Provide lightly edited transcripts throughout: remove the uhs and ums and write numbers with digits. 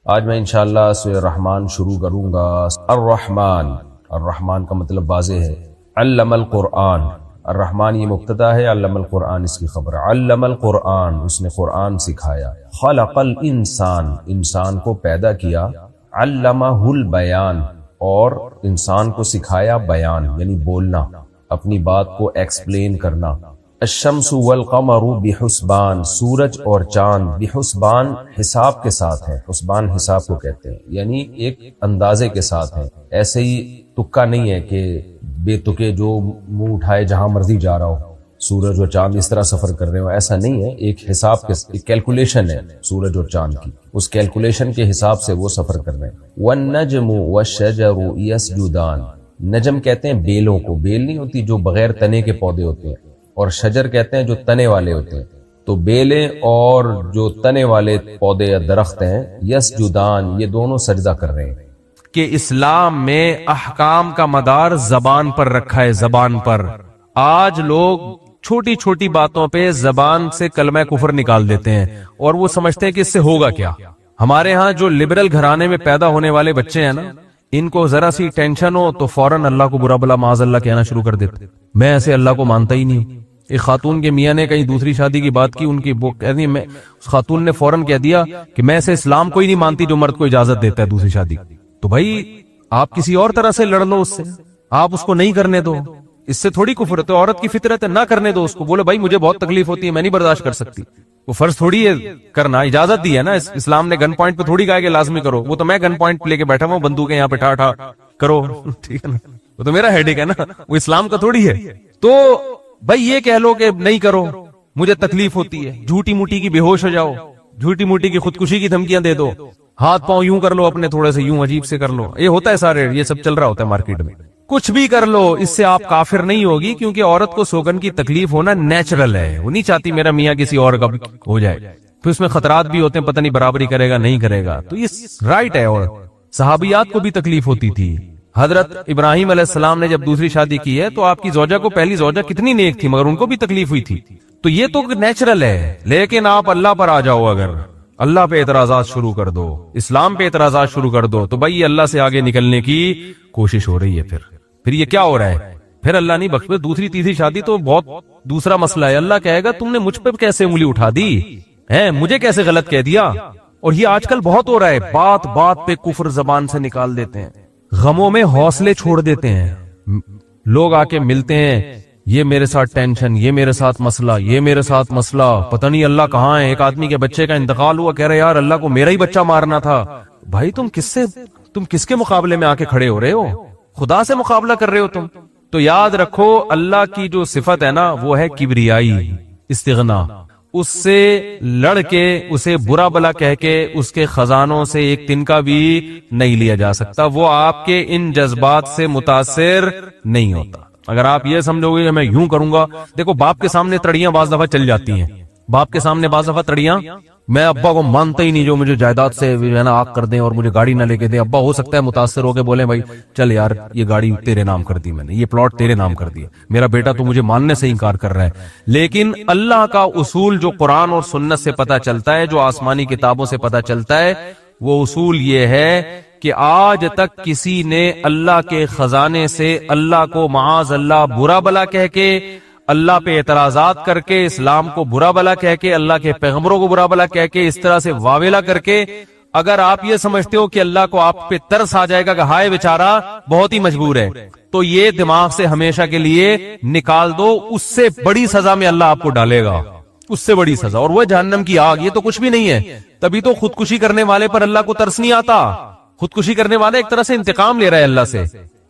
آج میں انشاءاللہ سورہ الرحمن شروع کروں گا۔ الرحمن، الرحمن کا مطلب واضح ہے، علم القرآن۔ الرحمن یہ مبتدا ہے، علم القرآن اس کی خبر۔ علم القرآن، اس نے قرآن سکھایا۔ خلق الانسان، انسان کو پیدا کیا۔ علمہ البیان، اور انسان کو سکھایا بیان یعنی بولنا، اپنی بات کو ایکسپلین کرنا۔ الشمس والقمر بحسبان، سورج اور چاند بحسبان حساب کے ساتھ ہے۔ حسبان حساب کو کہتے ہیں، یعنی ایک اندازے کے ساتھ ہے، ایسے ہی تکا نہیں ہے کہ بے تکے جو منہ اٹھائے جہاں مرضی جا رہا ہو، سورج اور چاند اس طرح سفر کر رہے ہو، ایسا نہیں ہے۔ ایک حساب کے ایک کیلکولیشن ہے سورج اور چاند کی، اس کیلکولیشن کے حساب سے وہ سفر کر رہے ہیں۔ والنجم والشجر یسجدان، نجم کہتے ہیں بیلوں کو، بیل نہیں ہوتی جو بغیر تنے کے پودے ہوتے ہیں، اور شجر کہتے ہیں جو تنے والے ہوتے ہیں۔ تو بیلیں اور جو تنے والے پودے یا درخت ہیں، یسجدان، یہ دونوں سجدہ کر رہے ہیں۔ کہ اسلام میں احکام کا مدار زبان پر رکھا ہے، زبان پر۔ آج لوگ چھوٹی چھوٹی باتوں پہ زبان سے کلمہ کفر نکال دیتے ہیں اور وہ سمجھتے ہیں کہ اس سے ہوگا کیا۔ ہمارے ہاں جو لبرل گھرانے میں پیدا ہونے والے بچے ہیں نا، ان کو ذرا سی ٹینشن ہو تو فوراً اللہ کو برا بلا معاذ اللہ کہنا شروع کر دیتے۔ میں ایسے اللہ کو مانتا ہی نہیں ہوں۔ ایک خاتون کے میاں نے کہیں دوسری شادی کی بات کی، ان کی وہ کہتی ہے، اس خاتون نے فوراً کہہ دیا کہ میں ایسے اسلام کو ہی نہیں مانتی جو مرد کو اجازت دیتا ہے دوسری شادی۔ تو بھائی آپ کسی اور طرح سے لڑ لو اس سے، آپ اس کو نہیں کرنے دو، اس سے تھوڑی کفر ہے۔ تو عورت کی فطرت ہے، نہ کرنے دو اس کو، بولے بھائی مجھے بہت تکلیف ہوتی ہے، میں نہیں برداشت کر سکتی۔ وہ فرض تھوڑی ہے کرنا، اجازت دی ہے نا، اسلام نے گن پوائنٹ پہ تھوڑی کہا کہ لازمی کرو۔ وہ تو میں گن پوائنٹ پہ لے کے بیٹھا ہوں، بندوقیں یہاں پہ ٹھا ٹھا کرو، ٹھیک ہے نا، وہ تو میرا ہیڈیک ہے نا، وہ اسلام کا تھوڑی ہے۔ تو بھائی یہ کہہ لو کہ نہیں کرو مجھے تکلیف ہوتی ہے، جھوٹی موٹی کی بے ہوش ہو جاؤ، جھوٹی موٹی کی خودکشی کی دھمکیاں دے دو، ہاتھ پاؤں یوں کر لو اپنے تھوڑے سے، یوں عجیب سے کر لو، یہ ہوتا ہے سارے، یہ سب چل رہا ہوتا ہے مارکیٹ میں۔ کچھ بھی کر لو، اس سے آپ کافر نہیں ہوگی، کیونکہ عورت کو سوگن کی تکلیف ہونا نیچرل ہے۔ وہ نہیں چاہتی میرا میاں کسی اور کا ہو جائے، پھر اس میں خطرات بھی ہوتے ہیں، پتہ نہیں برابری کرے گا نہیں کرے گا، تو یہ رائٹ ہے۔ اور صحابیات کو بھی تکلیف ہوتی تھی۔ حضرت ابراہیم علیہ السلام نے جب دوسری شادی کی ہے تو آپ کی زوجہ کو، پہلی زوجہ کتنی نیک تھی مگر ان کو بھی تکلیف ہوئی تھی۔ تو یہ تو نیچرل ہے، لیکن آپ اللہ پر آ جاؤ، اگر اللہ پہ اعتراضات شروع کر دو، اسلام پہ اعتراضات شروع کر دو، تو بھائی یہ اللہ سے آگے نکلنے کی کوشش ہو رہی ہے۔ پھر یہ کیا ہو رہا ہے؟ پھر اللہ نہیں بخش، دوسری تیسری شادی تو بہت دوسرا مسئلہ ہے۔ اللہ کہے گا تم نے مجھ پہ کیسے انگلی اٹھا دی ہے، مجھے کیسے غلط کہہ دیا۔ اور یہ آج کل بہت ہو رہا ہے، بات بات پہ کفر زبان سے نکال دیتے ہیں، غموں میں حوصلے چھوڑ دیتے ہیں۔ لوگ آ کے ملتے ہیں، یہ میرے ساتھ ٹینشن، یہ میرے ساتھ مسئلہ، یہ میرے ساتھ مسئلہ، پتہ نہیں اللہ کہاں ہے۔ ایک آدمی کے بچے کا انتقال ہوا، کہہ رہے یار اللہ کو میرا ہی بچہ مارنا تھا۔ بھائی تم کس کے مقابلے میں آ کے کھڑے ہو رہے ہو؟ خدا سے مقابلہ کر رہے ہو تم۔ تو یاد رکھو اللہ کی جو صفت ہے نا وہ ہے کبریائی، استغنا۔ اس سے لڑ کے، اسے برا بلا کہہ کے، اس کے خزانوں سے ایک تنکا بھی نہیں لیا جا سکتا۔ وہ آپ کے ان جذبات سے متاثر نہیں ہوتا۔ اگر آپ یہ سمجھو گے کہ میں یوں کروں گا، دیکھو باپ کے سامنے تڑیاں بعض دفعہ چل جاتی ہیں، باپ کے سامنے بعض دفعہ تڑیاں، میں ابا کو مانتا ہی نہیں جو مجھے جائیداد سے آگ کر دیں اور مجھے گاڑی نہ لے کے دیں۔ ابا ہو سکتا ہے متاثر ہو کے بولیں بھائی چل یار یہ گاڑی تیرے نام کر دی، میں نے یہ پلاٹ تیرے نام کر دیا، میرا بیٹا تو مجھے ماننے سے انکار کر رہا ہے۔ لیکن اللہ کا اصول جو قرآن اور سنت سے پتہ چلتا ہے، جو آسمانی کتابوں سے پتہ چلتا ہے، وہ اصول یہ ہے کہ آج تک کسی نے اللہ کے خزانے سے اللہ کو معاذ اللہ برا بلا کہہ کے، اللہ پہ اعتراضات کر کے، اسلام کو برا بلا کہہ کے، اللہ کے پیغمبروں کو برا بلا کہہ کے، اس طرح سے واویلا کر کے، اگر آپ یہ سمجھتے ہو کہ اللہ کو آپ پہ ترس آ جائے گا کہ ہائے بیچارہ بہت ہی مجبور ہے، تو یہ دماغ سے ہمیشہ کے لیے نکال دو۔ اس سے بڑی سزا میں اللہ آپ کو ڈالے گا، اس سے بڑی سزا، اور وہ جہنم کی آگ۔ یہ تو کچھ بھی نہیں ہے۔ تبھی تو خودکشی کرنے والے پر اللہ کو ترس نہیں آتا۔ خودکشی کرنے والا ایک طرح سے انتقام لے رہا ہے اللہ سے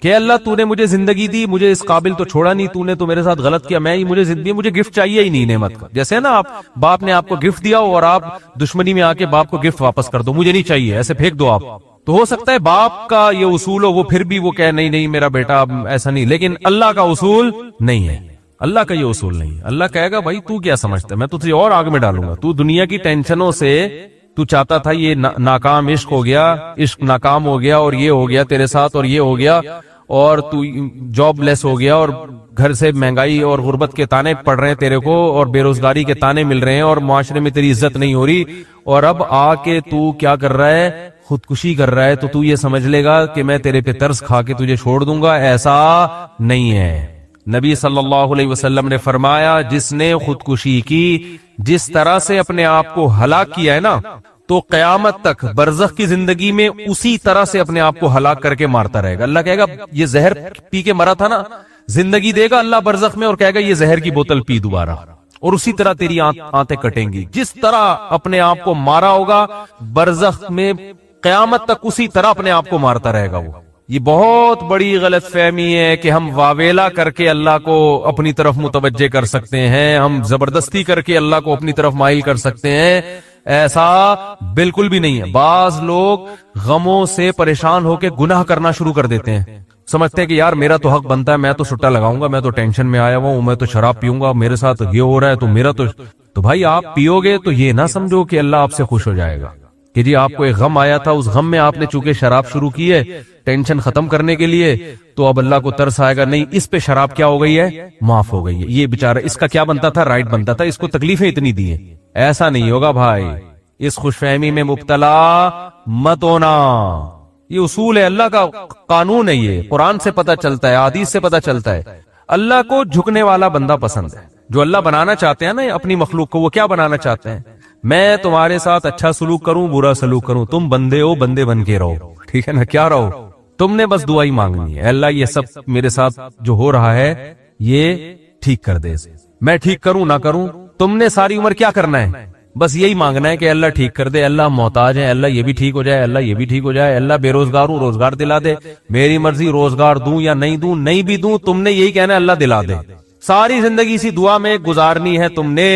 کہ اللہ تو نے مجھے زندگی دی، مجھے اس قابل تو چھوڑا نہیں، تو نے تو میرے ساتھ غلط کیا، میں ہی مجھے زندگی، مجھے گفٹ چاہیے ہی نہیں نعمت کا۔ جیسے نا آپ باپ نے آپ کو گفٹ دیا ہو اور آپ دشمنی میں آ کے باپ کو گفٹ واپس کر دو، مجھے نہیں چاہیے، ایسے پھینک دو آپ۔ تو ہو سکتا ہے باپ کا یہ اصول ہو، وہ پھر بھی وہ کہے نہیں نہیں میرا بیٹا ایسا نہیں، لیکن اللہ کا اصول نہیں ہے، اللہ کا یہ اصول نہیں ہے۔ اللہ کہے گا بھائی تو کیا سمجھتا ہے، میں تجھے اور آگ میں ڈالوں گا۔ تو دنیا کی ٹینشنوں سے تو چاہتا تھا یہ ناکام عشق ہو گیا، عشق ناکام ہو گیا، اور یہ ہو گیا تیرے ساتھ، اور یہ ہو گیا، اور تو جاب لیس ہو گیا، اور گھر سے مہنگائی اور غربت کے تانے پڑ رہے ہیں تیرے کو، اور بے روزگاری کے تانے مل رہے ہیں، اور معاشرے میں تیری عزت نہیں ہو رہی، اور اب آ کے تو کیا کر رہا ہے، خودکشی کر رہا ہے تو تو یہ سمجھ لے گا کہ میں تیرے پہ ترس کھا کے تجھے چھوڑ دوں گا، ایسا نہیں ہے۔ نبی صلی اللہ علیہ وسلم نے فرمایا جس نے خودکشی کی، جس طرح سے اپنے آپ کو ہلاک کیا ہے نا، تو قیامت تک برزخ کی زندگی میں اسی طرح سے اپنے آپ کو ہلاک کر کے مارتا رہے گا۔ اللہ کہے گا یہ زہر پی کے مرا تھا نا، زندگی دے گا اللہ برزخ میں اور کہے گا یہ زہر کی بوتل پی دوبارہ، اور اسی طرح تیری آنتیں کٹیں گی۔ جس طرح اپنے آپ کو مارا ہوگا برزخ میں، قیامت تک اسی طرح اپنے آپ کو مارتا رہے گا وہ۔ یہ بہت بڑی غلط فہمی ہے کہ ہم واویلا کر کے اللہ کو اپنی طرف متوجہ کر سکتے ہیں، ہم زبردستی کر کے اللہ کو اپنی طرف مائل کر سکتے ہیں، ایسا بالکل بھی نہیں ہے۔ بعض لوگ غموں سے پریشان ہو کے گناہ کرنا شروع کر دیتے ہیں، سمجھتے ہیں کہ یار میرا تو حق بنتا ہے، میں تو سٹا لگاؤں گا، میں تو ٹینشن میں آیا ہوا ہوں، میں تو شراب پیوں گا، میرے ساتھ یہ ہو رہا ہے تو میرا تو بھائی آپ پیو گے تو یہ نہ سمجھو کہ اللہ آپ سے خوش ہو جائے گا کہ جی آپ کو ایک غم آیا تھا، اس غم میں آپ نے چونکہ شراب شروع کی ہے ٹینشن ختم کرنے کے لیے، تو اب اللہ کو ترس آئے گا، نہیں اس پہ شراب کیا ہو گئی ہے، معاف ہو گئی ہے، یہ بیچارہ اس کا کیا بنتا تھا، رائٹ بنتا تھا، اس کو تکلیفیں اتنی دی ہیں۔ ایسا نہیں ہوگا بھائی، اس خوش فہمی میں مبتلا مت ہونا۔ یہ اصول ہے، اللہ کا قانون ہے، یہ قرآن سے پتہ چلتا ہے، حدیث سے پتہ چلتا ہے۔ اللہ کو جھکنے والا بندہ پسند ہے۔ جو اللہ بنانا چاہتے ہیں نا اپنی مخلوق کو، وہ کیا بنانا چاہتے ہیں؟ میں تمہارے ساتھ اچھا سلوک کروں، برا سلوک کروں، تم بندے ہو، بندے بن کے رہو، ٹھیک ہے نا؟ کیا رہو، تم نے بس دعا ہی مانگنی ہے، اللہ یہ سب میرے ساتھ جو ہو رہا ہے یہ ٹھیک کر دے، میں ٹھیک کروں نہ کروں، تم نے ساری عمر کیا کرنا ہے؟ بس یہی مانگنا ہے کہ اللہ ٹھیک کر دے، اللہ محتاج ہے، اللہ یہ بھی ٹھیک ہو جائے، اللہ یہ بھی ٹھیک ہو جائے، اللہ بے روزگار ہوں روزگار دلا دے، میری مرضی روزگار دوں یا نہیں دوں، نہیں بھی دوں تم نے یہی کہنا ہے اللہ دلا دے۔ ساری زندگی اسی دعا میں گزارنی ہے تم نے،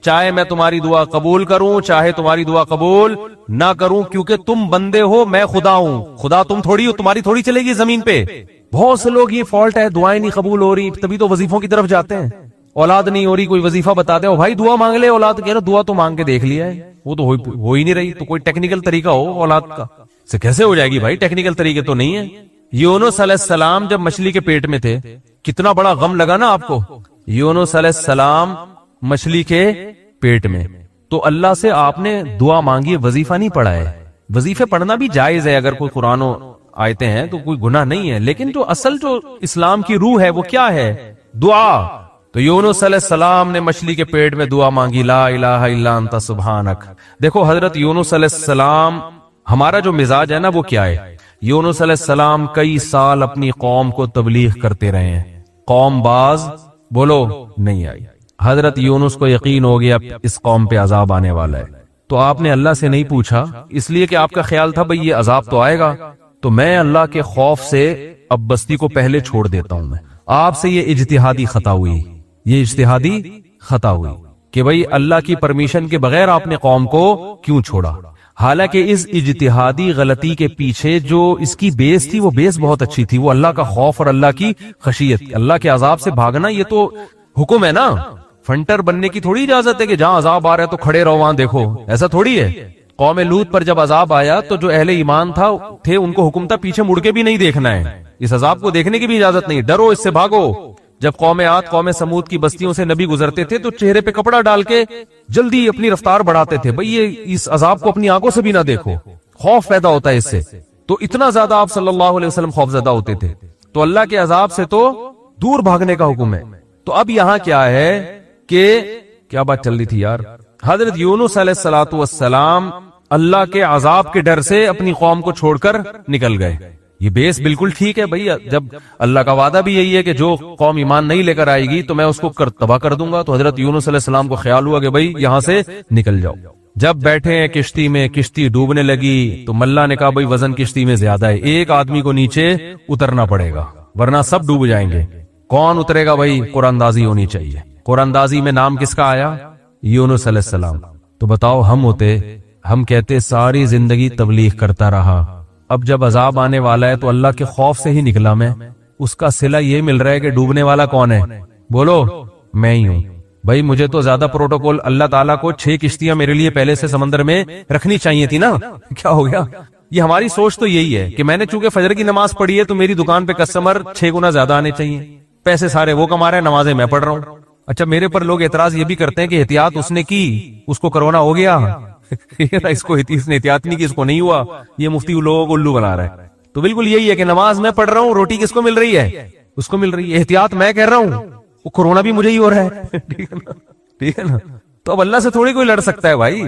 چاہے میں تمہاری دعا قبول کروں چاہے تمہاری دعا قبول نہ کروں، کیونکہ تم بندے ہو، میں خدا ہوں، خدا تم تھوڑی ہو، تمہاری تھوڑی چلے گی زمین پہ۔ بہت سے لوگ یہ فالٹ ہے، دعائیں نہیں قبول ہو رہی، تبھی تو وظیفوں کی طرف جاتے ہیں، اولاد نہیں ہو رہی، کوئی وظیفہ بتا دے، بھائی دعا مانگ لے اولاد، کہہ رہا دعا تو مانگ کے دیکھ لیا ہے، وہ تو ہو ہی نہیں رہی، تو کوئی ٹیکنیکل طریقہ ہو اولاد کا، سے کیسے ہو جائے گی بھائی؟ ٹیکنیکل طریقے تو نہیں ہے۔ یونس علیہ السلام جب مچھلی کے پیٹ میں تھے، کتنا بڑا غم لگا نا آپ کو، یونس علیہ السلام مچھلی کے پیٹ میں، تو اللہ سے آپ نے دعا مانگی، وظیفہ نہیں پڑھا ہے۔ وظیفے پڑھنا بھی جائز ہے، اگر کوئی قرآن و آیتیں ہیں تو کوئی گناہ نہیں ہے، لیکن جو اصل جو اسلام کی روح ہے وہ کیا ہے؟ دعا۔ تو یونس علیہ السلام نے مچھلی کے پیٹ میں دعا مانگی، لا الہ الا انت سبحانک۔ دیکھو حضرت یونس علیہ السلام، ہمارا جو مزاج ہے نا وہ کیا ہے؟ یونس علیہ السلام کئی سال اپنی قوم کو تبلیغ کرتے رہے ہیں، قوم باز بولو نہیں آئی۔ حضرت یونس کو یقین ہو گیا اس قوم پہ عذاب آنے والا ہے، تو آپ نے اللہ سے نہیں پوچھا، اس لیے کہ آپ کا خیال تھا بھئی یہ عذاب تو آئے گا، تو میں اللہ کے خوف سے اب بستی کو پہلے چھوڑ دیتا ہوں۔ میں آپ سے یہ اجتہادی خطا ہوئی، یہ اجتہادی خطا ہوئی کہ بھئی اللہ کی پرمیشن کے بغیر آپ نے قوم کو کیوں چھوڑا؟ حالانکہ اس اجتہادی غلطی کے پیچھے جو اس کی بیس تھی وہ بیس بہت اچھی تھی، وہ اللہ کا خوف اور اللہ کی خشیت، اللہ کے عذاب سے بھاگنا یہ تو حکم ہے نا۔ فنٹر بننے کی تھوڑی اجازت ہے کہ جہاں عذاب آ رہا ہے تو کھڑے رہو وہاں دیکھو، ایسا تھوڑی ہے۔ قوم لوط پر جب عذاب آیا تو جو اہل ایمان تھے ان کو حکم تھا پیچھے مڑ کے بھی نہیں دیکھنا ہے، اس عذاب کو دیکھنے کی بھی اجازت نہیں، ڈرو اس سے بھاگو۔ جب قوم عاد قوم سمود کی بستیوں سے نبی گزرتے تھے تو چہرے پہ کپڑا ڈال کے جلدی اپنی رفتار بڑھاتے تھے، بھئی یہ اس عذاب کو اپنی آنکھوں سے بھی نہ دیکھو، خوف پیدا ہوتا ہے اس سے، تو اتنا زیادہ آپ صلی اللہ علیہ وسلم خوف زدہ ہوتے تھے، تو اللہ کے عذاب سے تو دور بھاگنے کا حکم ہے۔ تو اب یہاں کیا ہے کہ کیا بات چل رہی تھی یار؟ حضرت یونس علیہ الصلوۃ والسلام اللہ کے عذاب کے ڈر سے اپنی قوم کو چھوڑ کر نکل گئے، یہ بیس بالکل ٹھیک ہے بھئی، جب اللہ کا وعدہ بھی یہی ہے کہ جو قوم ایمان نہیں لے کر آئے گی تو میں اس کو تباہ کر دوں گا، تو حضرت یونس علیہ السلام کو خیال ہوا کہ بھئی یہاں سے نکل جاؤ۔ جب بیٹھے ہیں کشتی میں، کشتی ڈوبنے لگی تو ملا نے کہا بھئی وزن کشتی میں زیادہ ہے، ایک آدمی کو نیچے اترنا پڑے گا ورنہ سب ڈوب جائیں گے۔ کون اترے گا بھئی؟ قرآن اندازی ہونی چاہیے۔ قرآن اندازی میں نام کس کا آیا؟ یونس علیہ السلام۔ تو بتاؤ ہم ہوتے، ہم کہتے ساری زندگی تبلیغ کرتا رہا، اب جب عذاب آنے والا ہے تو اللہ کے خوف سے ہی نکلا میں، اس کا صلہ یہ مل رہا ہے کہ ڈوبنے والا کون ہے؟ بولو میں ہی ہوں۔ بھائی مجھے تو زیادہ پروٹوکول، اللہ تعالیٰ کو 6 کشتیاں میرے لیے پہلے سے سمندر میں رکھنی چاہیے تھی نا، کیا ہو گیا؟ یہ ہماری سوچ تو یہی ہے کہ میں نے چونکہ فجر کی نماز پڑھی ہے تو میری دکان پہ کسٹمر 6 گنا زیادہ آنے چاہیے، پیسے سارے وہ کما رہے ہیں، نمازیں میں پڑھ رہا ہوں۔ اچھا میرے پر لوگ اعتراض یہ بھی کرتے ہیں کہ احتیاط اس نے کی، اس کو کرونا ہو گیا، اس کو نے احتیاط نہیں کی، اس کو نہیں ہوا، یہ مفتی لوگوں کو الو بنا رہا ہے. تو بالکل یہی ہے کہ نماز میں پڑھ رہا ہوں، روٹی کس کو مل رہی ہے؟ اس کو مل رہی ہے. احتیاط میں کہہ رہا ہوں، وہ کورونا بھی مجھے ہی ہو رہا ہے. ٹھیک ہے نا. تو اب اللہ سے تھوڑی کوئی لڑ سکتا ہے بھائی،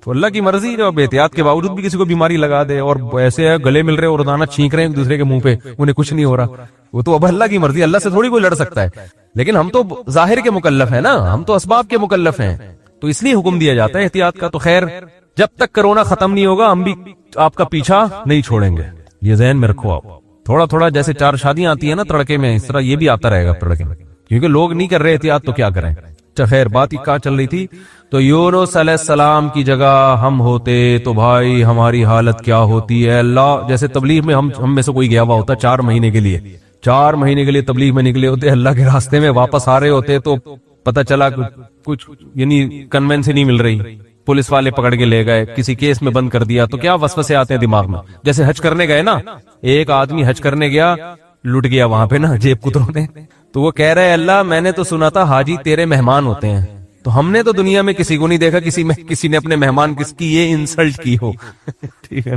تو اللہ کی مرضی. جو اب احتیاط کے باوجود بھی کسی کو بیماری لگا دے، اور ایسے گلے مل رہے اور روزانہ چھینک رہے ہیں ایک دوسرے کے منہ پہ، انہیں کچھ نہیں ہو رہا، وہ تو اب اللہ کی مرضی. اللہ سے تھوڑی کوئی لڑ سکتا ہے. لیکن ہم تو ظاہر کے مکلف ہیں نا، ہم تو اسباب کے مکلف ہیں، تو اس لیے حکم دیا جاتا ہے احتیاط کا. تو خیر، جب تک کرونا ختم نہیں ہوگا ہم بھی آپ کا پیچھا نہیں چھوڑیں گے، یہ ذہن میں رکھو. آپ تھوڑا تھوڑا جیسے 4 شادیاں آتی ہیں نا تڑکے میں، اس طرح یہ بھی آتا رہے گا تڑکے میں، کیونکہ لوگ نہیں کر رہے احتیاط تو کیا کریں. خیر، بات ہی کہاں چل رہی تھی؟ تو یونس علیہ السلام کی جگہ ہم ہوتے تو بھائی ہماری حالت کیا ہوتی ہے. اللہ، جیسے تبلیغ میں ہم میں سے کوئی گیا ہوا ہوتا 4 مہینے کے لیے، 4 مہینے کے لیے تبلیغ میں نکلے ہوتے، اللہ کے راستے میں واپس آ رہے ہوتے تو پتہ چلا کچھ یعنی کنوینس نہیں مل رہی، پولیس والے پکڑ کے لے گئے، کسی کیس میں بند کر دیا، تو کیا وسوسے آتے ہیں دماغ میں. جیسے حج کرنے گئے نا، ایک آدمی حج کرنے گیا، لٹ گیا وہاں پہ نا جیب کتروں نے، تو وہ کہہ رہے اللہ میں نے تو سنا تھا حاجی تیرے مہمان ہوتے ہیں، تو ہم نے تو دنیا میں کسی کو نہیں دیکھا کسی نے اپنے مہمان کس کی یہ انسلٹ کی ہو. ٹھیک ہے،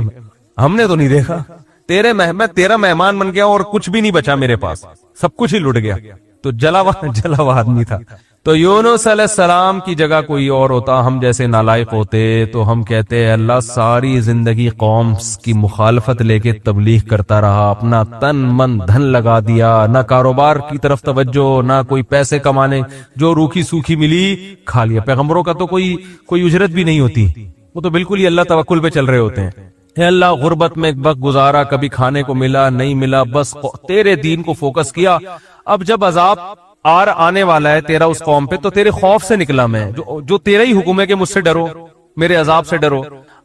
ہم نے تو نہیں دیکھا. تیرا مہمان بن گیا اور کچھ بھی نہیں بچا میرے پاس، سب کچھ ہی لٹ گیا. تو جلا ہوا آدمی تھا. تو یونس علیہ السلام کی جگہ کوئی اور ہوتا، ہم جیسے نالائق ہوتے، تو ہم کہتے اللہ ساری زندگی قوم کی مخالفت لے کے تبلیغ کرتا رہا، اپنا تن من دھن لگا دیا، نہ کاروبار کی طرف توجہ، نہ کوئی پیسے کمانے، جو روکھی سوکھی ملی کھا لیا. پیغمبروں کا تو کوئی اجرت بھی نہیں ہوتی، وہ تو بالکل ہی اللہ توکل پہ چل رہے ہوتے ہیں. اے اللہ غربت میں وقت گزارا، کبھی کھانے کو ملا نہیں ملا، بس تیرے دین کو فوکس کیا. اب جب عذاب آنے والا ہے تیرا اس قوم پہ، تو تیرے خوف سے نکلا میں، جو تیرا ہی حکم ہے کہ مجھ سے ڈرو، میرے عذاب سے ڈرو.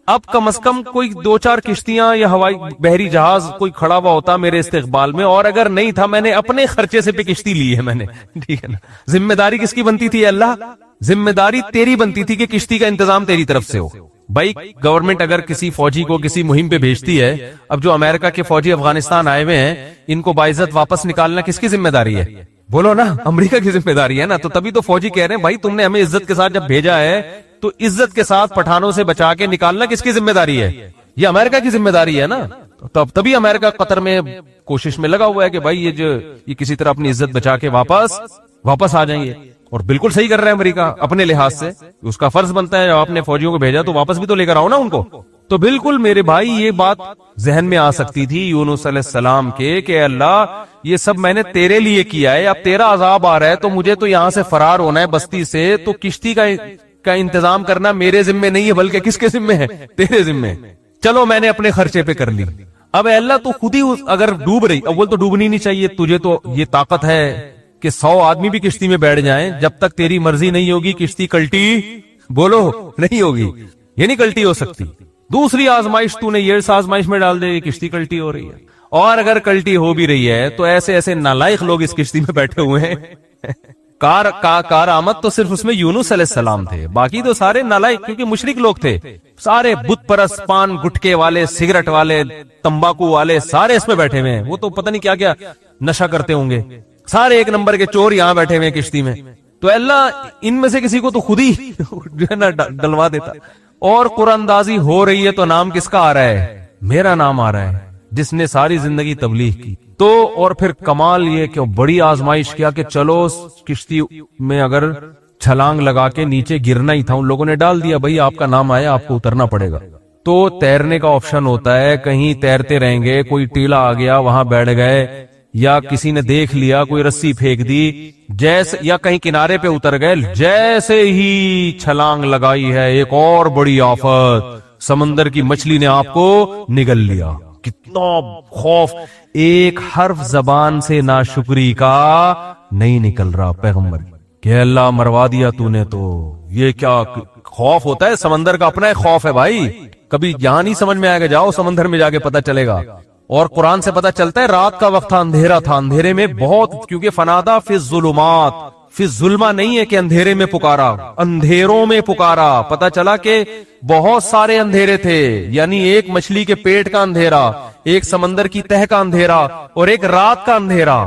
اب کم از کم کوئی 2-4 کشتیاں یا ہوائی بحری جہاز کوئی کھڑا ہوا ہوتا میرے استقبال میں، اور اگر نہیں تھا میں نے اپنے خرچے سے پہ کشتی لی ہے میں نے. ٹھیک ہے نا. ذمہ داری کس کی بنتی تھی اللہ؟ ذمہ داری تیری بنتی تھی کہ کشتی کا انتظام تیری طرف سے ہو. بھائی گورنمنٹ اگر کسی فوجی کو کسی مہم پہ بھیجتی ہے، اب جو امریکہ کے فوجی افغانستان آئے ہوئے ہیں، ان کو باعزت واپس نکالنا کس کی ذمہ داری ہے؟ بولو نا، امریکہ کی ذمہ داری ہے نا. تو تبھی تو فوجی کہہ رہے ہیں بھائی تم نے ہمیں عزت کے ساتھ جب بھیجا ہے تو عزت کے ساتھ پٹھانوں سے بچا کے نکالنا کس کی ذمہ داری ہے؟ یہ امریکہ کی ذمہ داری ہے نا. تبھی امریکہ قطر میں کوشش میں لگا ہوا ہے کہ بھائی یہ کسی طرح اپنی عزت بچا کے واپس آ جائیں گے. اور بالکل صحیح کر رہا ہے امریکہ اپنے لحاظ سے، اس کا فرض بنتا ہے جب آپ نے فوجیوں کو بھیجا تو واپس بھی تو لے کر آؤ نا ان کو. تو بالکل میرے بھائی یہ بات ذہن میں آ سکتی تھی یونس علیہ السلام کے کہ اللہ یہ سب میں نے تیرے لیے کیا ہے، اب تیرا عذاب آ رہا ہے تو مجھے تو یہاں سے فرار ہونا ہے بستی سے، تو کشتی کا انتظام کرنا میرے ذمہ نہیں ہے بلکہ کس کے ذمہ ہے؟ تیرے ذمہ. چلو میں نے اپنے خرچے پہ کر لی. اب اللہ تو خود ہی اگر ڈوب رہی، اول تو ڈوبنی نہیں چاہیے، تجھے تو یہ طاقت ہے کہ 100 آدمی بھی کشتی میں بیٹھ جائیں، جب تک تیری مرضی نہیں ہوگی کشتی کلٹی بولو نہیں ہوگی، یہ نہیں کلٹی ہو سکتی. دوسری آزمائش تو نے یہ آزمائش میں ڈال دے، کشتی کلٹی ہو رہی ہے. اور اگر کلٹی ہو بھی رہی ہے تو ایسے نالائق لوگ اس کشتی میں بیٹھے ہوئے ہیں. کار آمد تو صرف اس میں یونس علیہ السلام تھے، باقی تو سارے نالائق، کیونکہ مشرک لوگ تھے، سارے بت پرست، پان گٹکے والے، سگریٹ والے، تمباکو والے، سارے اس میں بیٹھے ہوئے ہیں. وہ تو پتہ نہیں کیا کیا نشہ کرتے ہوں گے، سارے 1 نمبر کے چور یہاں بیٹھے ہوئے کشتی میں. تو اللہ ان میں سے کسی کو تو خود ہی جو ہے نا ڈلوا دیتا. اور قرآن اندازی ہو رہی ہے تو نام کس کا آ رہا ہے؟ میرا نام آ رہا ہے، جس نے ساری زندگی تبلیغ کی. تو اور پھر کمال یہ کہ بڑی آزمائش کیا کہ چلو کشتی میں اگر چھلانگ لگا کے نیچے گرنا ہی تھا، ان لوگوں نے ڈال دیا بھائی آپ کا نام آیا آپ کو اترنا پڑے گا. تو تیرنے کا آپشن ہوتا ہے، کہیں تیرتے رہیں گے، کوئی ٹیلا آ گیا وہاں بیٹھ گئے، یا کسی نے دیکھ لیا کوئی رسی پھینک دی، جیسے یا کہیں کنارے پہ اتر گئے، جیسے ہی چھلانگ لگائی ہے ایک اور بڑی آفت، سمندر کی مچھلی نے آپ کو نگل لیا. کتنا خوف، ایک حرف زبان سے ناشکری کا نہیں نکل رہا پیغمبر کہ اللہ مروا دیا تو نے. تو یہ کیا خوف ہوتا ہے؟ سمندر کا اپنا ایک خوف ہے بھائی، کبھی یہاں نہیں سمجھ میں آئے گا، جاؤ سمندر میں جا کے پتہ چلے گا. اور قرآن سے پتہ چلتا ہے رات کا وقت تھا، اندھیرا تھا، اندھیرے میں بہت، کیونکہ فنادا فی الظلمات، فی الظلمہ نہیں ہے کہ اندھیرے میں پکارا، اندھیروں میں پکارا. پتہ چلا کہ بہت سارے اندھیرے تھے، یعنی ایک مچھلی کے پیٹ کا اندھیرا، ایک سمندر کی تہ کا اندھیرا، اور ایک رات کا اندھیرا.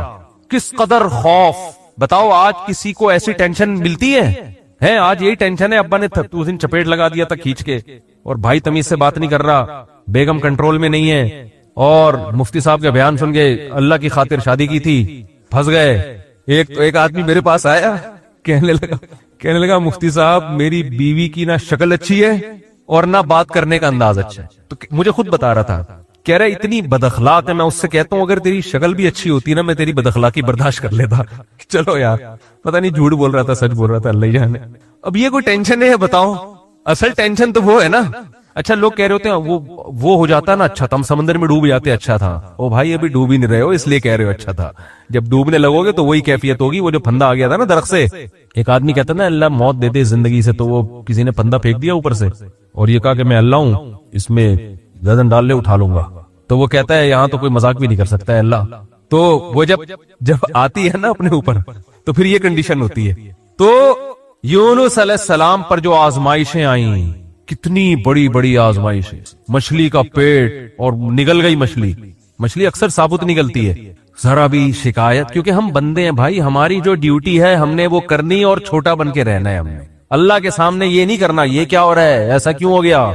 کس قدر خوف. بتاؤ آج کسی کو ایسی ٹینشن ملتی ہے؟ آج یہی ٹینشن ہے، ابا نے اس دن چپیٹ لگا دیا تھا کھینچ کے، اور بھائی تمیز سے بات نہیں کر رہا, بیگم کنٹرول میں نہیں ہے, اور مفتی صاحب کا بیان سن کے اللہ کی خاطر شادی کی تھی, پھنس گئے. ایک آدمی میرے پاس آیا, کہنے لگا مفتی صاحب میری بیوی کی نہ شکل اچھی ہے اور نہ بات کرنے کا انداز اچھا ہے. تو مجھے خود بتا رہا تھا, کہہ رہا اتنی بد اخلاق ہے. میں اس سے کہتا ہوں اگر تیری شکل بھی اچھی ہوتی نا میں تیری بد اخلاقی برداشت کر لیتا. چلو یار, پتہ نہیں جھوٹ بول رہا تھا سچ بول رہا تھا, اللہ ہی جانے. اب یہ کوئی ٹینشن ہے بتاؤ؟ اصل ٹینشن تو وہ ہے نا. اچھا لوگ کہہ رہے ہوتے ہیں وہ ہو جاتا نا اچھا تھا, ہم سمندر میں ڈوب جاتے اچھا تھا. او بھائی ابھی ڈوب ہی نہیں رہے ہو اس لیے کہہ رہے ہو اچھا تھا. جب ڈوبنے لگو گے تو وہی کیفیت ہوگی. وہ جو پھندا آ گیا تھا نا درخت سے, ایک آدمی کہتا نا اللہ موت دیتے زندگی سے, تو وہ کسی نے پھندا پھینک دیا اوپر سے اور یہ کہا کہ میں اللہ ہوں, اس میں گردن ڈال لے اٹھا لوں گا. تو وہ کہتا ہے یہاں تو کوئی مذاق بھی نہیں کر سکتا ہے اللہ. تو وہ جب آتی ہے نا اپنے اوپر تو پھر یہ کنڈیشن ہوتی ہے. تو یونس علیہ السلام پر جو آزمائشیں آئیں, کتنی بڑی بڑی آزمائشیں, مچھلی کا پیٹ اور نگل گئی مچھلی اکثر ثابت نگلتی ہے. ذرا بھی شکایت, کیونکہ ہم بندے ہیں بھائی, ہماری جو ڈیوٹی ہے ہم نے وہ کرنی اور چھوٹا بن کے رہنا ہے. ہم نے اللہ کے سامنے یہ نہیں کرنا یہ کیا ہو رہا ہے, ایسا کیوں ہو گیا,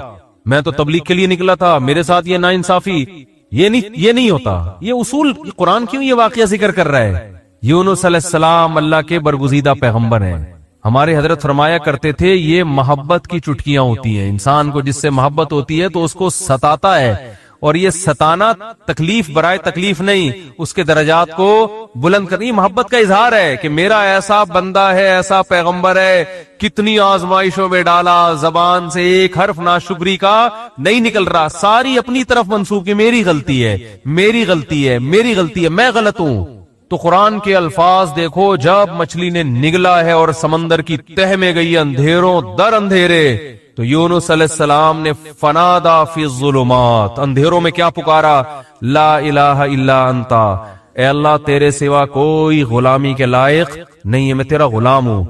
میں تو تبلیغ کے لیے نکلا تھا, میرے ساتھ یہ ناانصافی, یہ نہیں ہوتا. یہ اصول قرآن کیوں یہ واقعہ ذکر کر رہا ہے؟ یونس علیہ السلام اللہ کے برگزیدہ پیغمبر ہیں. ہمارے حضرت فرمایا کرتے تھے یہ محبت کی چٹکیاں ہوتی ہیں. انسان کو جس سے محبت ہوتی ہے تو اس کو ستاتا ہے, اور یہ ستانا تکلیف برائے تکلیف نہیں, اس کے درجات کو بلند کرنی محبت کا اظہار ہے کہ میرا ایسا بندہ ہے, ایسا پیغمبر ہے, کتنی آزمائشوں میں ڈالا, زبان سے ایک حرف ناشکری کا نہیں نکل رہا, ساری اپنی طرف منسوب کہ میری غلطی ہے, میں غلط ہوں. تو قرآن کے الفاظ دیکھو, جب مچھلی نے نگلا ہے اور سمندر کی تہ میں گئی اندھیروں در اندھیرے, تو یونس علیہ السلام نے فنادا فی الظلمات, اندھیروں میں کیا پکارا, لا الہ الا انتا, اے اللہ تیرے سوا کوئی غلامی کے لائق نہیں ہے, میں تیرا غلام ہوں.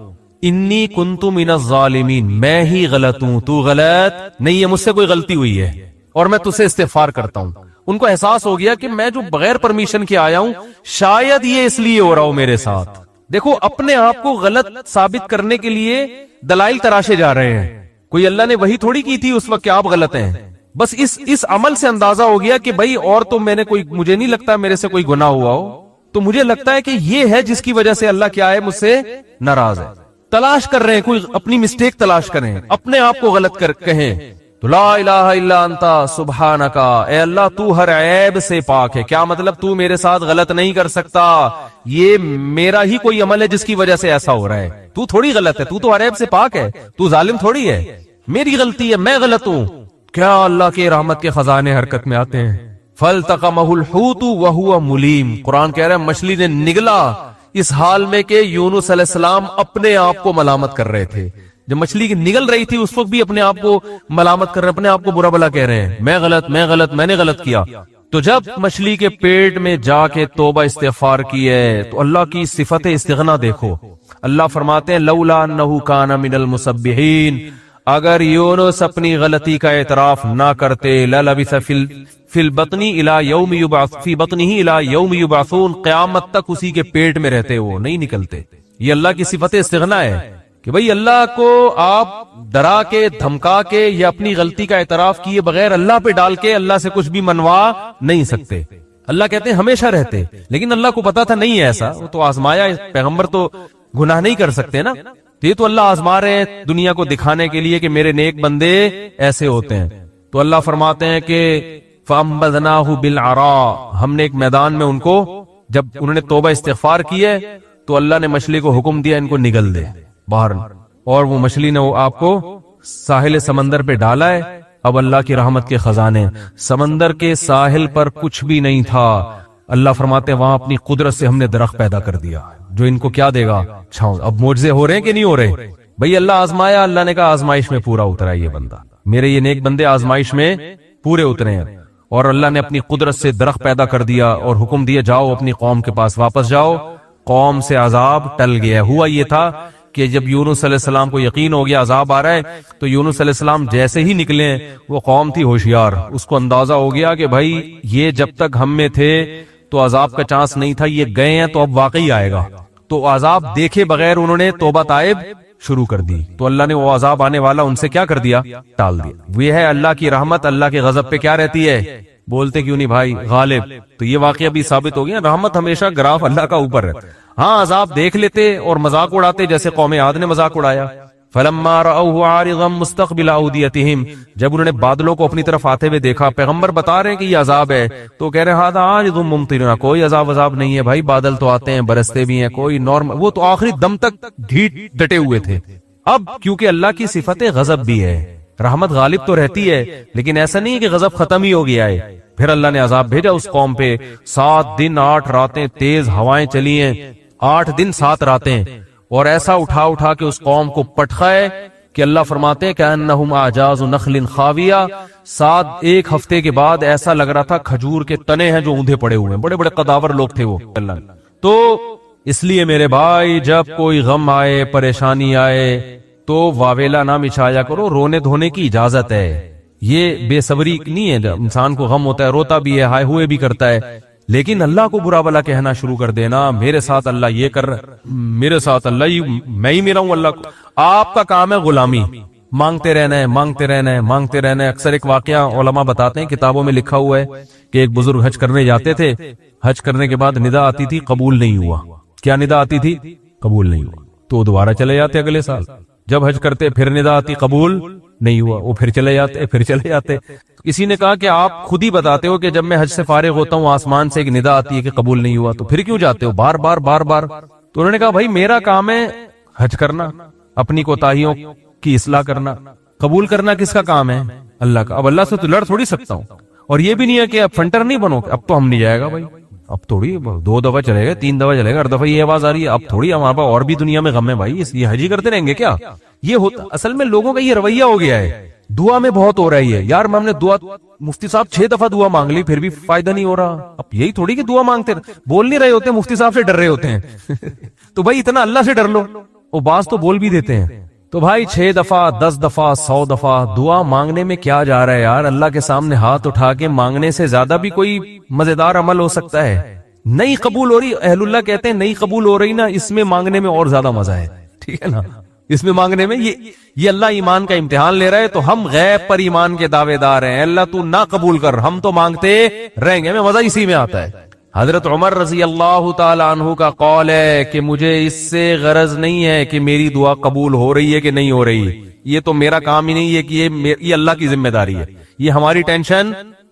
انی کنت من الظالمین, میں ہی غلط ہوں, تو غلط نہیں ہے, مجھ سے کوئی غلطی ہوئی ہے اور میں تجھ سے استغفار کرتا ہوں. ان کو احساس ہو گیا کہ میں جو بغیر پرمیشن کے آیا ہوں شاید یہ اس لیے ہو رہا ہو میرے ساتھ. دیکھو اپنے آپ کو غلط ثابت کرنے کے لیے دلائل تراشے جا رہے ہیں. کوئی اللہ نے وہی تھوڑی کی تھی اس وقت کہ آپ غلط ہیں. بس اس عمل سے اندازہ ہو گیا کہ بھائی اور تو میں نے مجھے نہیں لگتا میرے سے کوئی گناہ ہوا ہو, تو مجھے لگتا ہے کہ یہ ہے جس کی وجہ سے اللہ کیا ہے, مجھ سے ناراض ہے. تلاش کر رہے ہیں, کوئی اپنی مسٹیک تلاش کریں, اپنے آپ کو غلط کہیں تو لا الہ الا انتا سبحانکا, اے اللہ تو ہر عیب سے پاک ہے. کیا مطلب, تو میرے ساتھ غلط نہیں کر سکتا, یہ میرا ہی کوئی عمل ہے جس کی وجہ سے ایسا ہو رہا ہے. تو تھوڑی غلط ہے, تو ہر عیب سے پاک ہے, تو ظالم تھوڑی ہے, میری غلطی ہے, میں غلط ہوں. کیا اللہ کے رحمت کے خزانے حرکت میں آتے ہیں. فَالْتَقَمَهُ الْحُوتُ وَهُوَ مُلِيمٌ, قرآن کہہ رہا ہے مچھلی نے نگلا اس حال میں کہ یونس علیہ السلام اپنے آپ کو ملامت کر رہے تھے. جب مچھلی کی نگل رہی تھی اس وقت بھی اپنے آپ کو ملامت کر رہے, اپنے آپ کو برا بلا کہہ رہے ہیں, میں غلط, میں نے غلط کیا. تو جب مچھلی کے پیٹ میں جا کے توبہ استغفار کی ہے تو اللہ کی صفت استغنا دیکھو. اللہ فرماتے ہیں لولا انہ کان من المسبحین, اگر یونس اپنی غلطی کا اعتراف نہ کرتے, للبث فی البطن الی یوم یبعث فی بطنہ الی یوم یبعثون, قیامت تک اسی کے پیٹ میں رہتے, وہ نہیں نکلتے. یہ اللہ کی صفت استغنا ہے کہ بھئی اللہ کو آپ ڈرا کے دھمکا کے یا اپنی غلطی کا اعتراف کیے بغیر اللہ پہ ڈال کے اللہ سے کچھ بھی منوا نہیں سکتے. اللہ کہتے ہیں ہمیشہ رہتے, لیکن اللہ کو پتا تھا نہیں ہے ایسا, وہ تو آزمایا, پیغمبر تو گناہ نہیں کر سکتے نا, یہ تو اللہ آزما رہے ہیں دنیا کو دکھانے کے لیے کہ میرے نیک بندے ایسے ہوتے ہیں. تو اللہ فرماتے ہیں کہ فَأَنبَذْنَاهُ بِالْعَرَاءِ, ہم نے ایک میدان میں ان کو, جب انہوں نے توبہ استغفار کی ہے تو اللہ نے مچھلی کو حکم دیا ان کو نگل دے باہر, اور وہ مچھلی نے وہ آپ کو ساحل سمندر پہ ڈالا ہے. اب اللہ کی رحمت کے خزانے, سمندر کے ساحل پر کچھ بھی نہیں تھا. اللہ فرماتے ہیں وہاں اپنی قدرت سے ہم نے درخت پیدا کر دیا جو ان کو کیا دے گا, چھاؤں. اب معجزے ہو رہے ہیں کہ نہیں ہو رہے بھئی, اللہ آزمایا, اللہ نے کہا آزمائش میں پورا اترا یہ بندہ, میرے یہ نیک بندے آزمائش میں پورے اترے ہیں. اور اللہ نے اپنی قدرت سے درخت پیدا کر دیا اور حکم دیا جاؤ اپنی قوم کے پاس واپس جاؤ. قوم سے عذاب ٹل گیا. ہوا یہ تھا کہ جب یونس علیہ السلام کو یقین ہو گیا عذاب آ رہا ہے, تو یونس علیہ السلام جیسے ہی نکلے, وہ قوم تھی ہوشیار, اس کو اندازہ ہو گیا کہ بھائی یہ جب تک ہم میں تھے تو عذاب کا چانس نہیں تھا, یہ گئے ہیں تو اب واقعی آئے گا. تو عذاب دیکھے بغیر انہوں نے توبہ تائب شروع کر دی تو اللہ نے وہ عذاب آنے والا ان سے کیا کر دیا؟ ٹال دیا۔ وہ ہے اللہ کی رحمت اللہ کے غضب پہ کیا رہتی ہے؟ بولتے کیوں نہیں بھائی؟ غالب۔ تو یہ واقعہ بھی ثابت ہو گیا، رحمت ہمیشہ گراف اللہ کا اوپر ہے۔ ہاں عذاب دیکھ لیتے اور مذاق اڑاتے، جیسے قوم عاد نے مذاق اڑایا۔ فلما رأوه عارضا مستقبل اودیتہم، جب انہوں نے بادلوں کو اپنی طرف آتے ہوئے دیکھا، پیغمبر بتا رہے ہیں کہ یہ عذاب ہے، تو کہہ رہے ہیں ھذا عارض ممطرنا، کوئی عذاب نہیں ہے بھائی، بادل تو آتے ہیں برستے بھی ہیں، کوئی نارمل۔ وہ تو آخری دم تک ڈٹے ہوئے تھے۔ اب کیونکہ اللہ کی صفت غضب بھی ہے، رحمت غالب تو رہتی ہے، لیکن ایسا نہیں ہے کہ غضب ختم ہی ہو گیا ہے۔ پھر اللہ نے عذاب بھیجا اس قوم پہ، 7 دن 8 راتیں تیز ہوائیں چلی ہیں، 8 دن 7 راتیں، اور ایسا اٹھا کے اس قوم کو پٹخائے کہ اللہ فرماتے ہیں کہ انہم اعجاز نخل خاویہ، 1 ہفتے کے بعد ایسا لگ رہا تھا کھجور کے تنے ہیں جو اوندھے پڑے ہوئے ہیں، بڑے بڑے قداور لوگ تھے وہ۔ تو اس لیے میرے بھائی جب کوئی غم آئے، پریشانی آئے، تو واویلا نہ مچایا کرو، رونے دھونے کی اجازت ہے۔ یہ بے صبری نہیں ہے، جب انسان کو غم ہوتا ہے روتا بھی ہے، ہائے ہوئے بھی کرتا ہے، لیکن اللہ کو برا بلا کہنا شروع کر دینا، میرے ساتھ اللہ یہ کر رہا ہے، میرے ساتھ اللہ میں ہی میرا ہوں اللہ کو۔ آپ کا کام ہے غلامی، مانگتے رہنا ہے، مانگتے رہنا ہے، مانگتے رہنا ہے۔ اکثر ایک واقعہ علماء بتاتے ہیں، کتابوں میں لکھا ہوا ہے کہ ایک بزرگ حج کرنے جاتے تھے، حج کرنے کے بعد ندا آتی تھی قبول نہیں ہوا۔ کیا ندا آتی تھی؟ قبول نہیں ہوا، تو دوبارہ چلے جاتے اگلے سال۔ جب حج کرتے پھر ندا آتی قبول نہیں ہوا، وہ پھر چلے جاتے۔ کسی نے کہا کہ آپ خود ہی بتاتے ہو کہ جب میں حج سے فارغ ہوتا ہوں آسمان سے ایک ندا آتی ہے کہ قبول نہیں ہوا، تو پھر کیوں جاتے ہو بار بار؟ تو انہوں نے کہا بھائی میرا کام ہے حج کرنا، اپنی کوتاہیوں کی اصلاح کرنا، قبول کرنا کس کا کام ہے؟ اللہ کا۔ اب اللہ سے تو لڑ تھوڑی سکتا ہوں، اور یہ بھی نہیں ہے کہ اب فنٹر نہیں بنو، اب تو ہم نہیں جائے گا بھائی، اب تھوڑی 2 دفعہ چلے گا، 3 دفعہ چلے گا، ہر دفعہ یہ آواز آ رہی ہے اب تھوڑی ہمارے پاس اور بھی دنیا میں غم ہے بھائی، یہ حج ہی کرتے رہیں گے کیا؟ یہ ہوتا اصل میں لوگوں کا یہ رویہ ہو گیا ہے، دعا میں بہت ہو رہی ہے یار، ہم نے دعا مفتی صاحب 6 دفعہ دعا مانگ لی پھر بھی فائدہ نہیں ہو رہا۔ اب یہی تھوڑی کہ دعا مانگتے بول نہیں رہے ہوتے، مفتی صاحب سے ڈر رہے ہوتے ہیں تو بھائی اتنا اللہ سے ڈر لو، وہ باز تو بول بھی دیتے ہیں۔ تو بھائی 6 دفعہ 10 دفعہ 100 دفعہ دعا مانگنے میں کیا جا رہا ہے یار؟ اللہ کے سامنے ہاتھ اٹھا کے مانگنے سے زیادہ بھی کوئی مزیدار عمل ہو سکتا ہے؟ نہیں قبول ہو رہی، اہل اللہ کہتے ہیں نہیں قبول ہو رہی نا، اس میں مانگنے میں اور زیادہ مزہ ہے، ٹھیک ہے نا؟ اس میں مانگنے میں یہ اللہ ایمان کا امتحان لے رہا ہے، تو ہم غیب پر ایمان کے دعوے دار ہیں، اللہ تو نہ قبول کر، ہم تو مانگتے رہیں گے، ہمیں مزہ اسی میں آتا ہے۔ حضرت عمر رضی اللہ تعالی عنہ کا قول ہے کہ مجھے اس سے غرض نہیں ہے کہ میری دعا قبول ہو رہی ہے کہ نہیں ہو رہی، یہ تو میرا کام ہی نہیں ہے کہ یہ اللہ کی ذمہ داری ہے، یہ ہماری ٹینشن،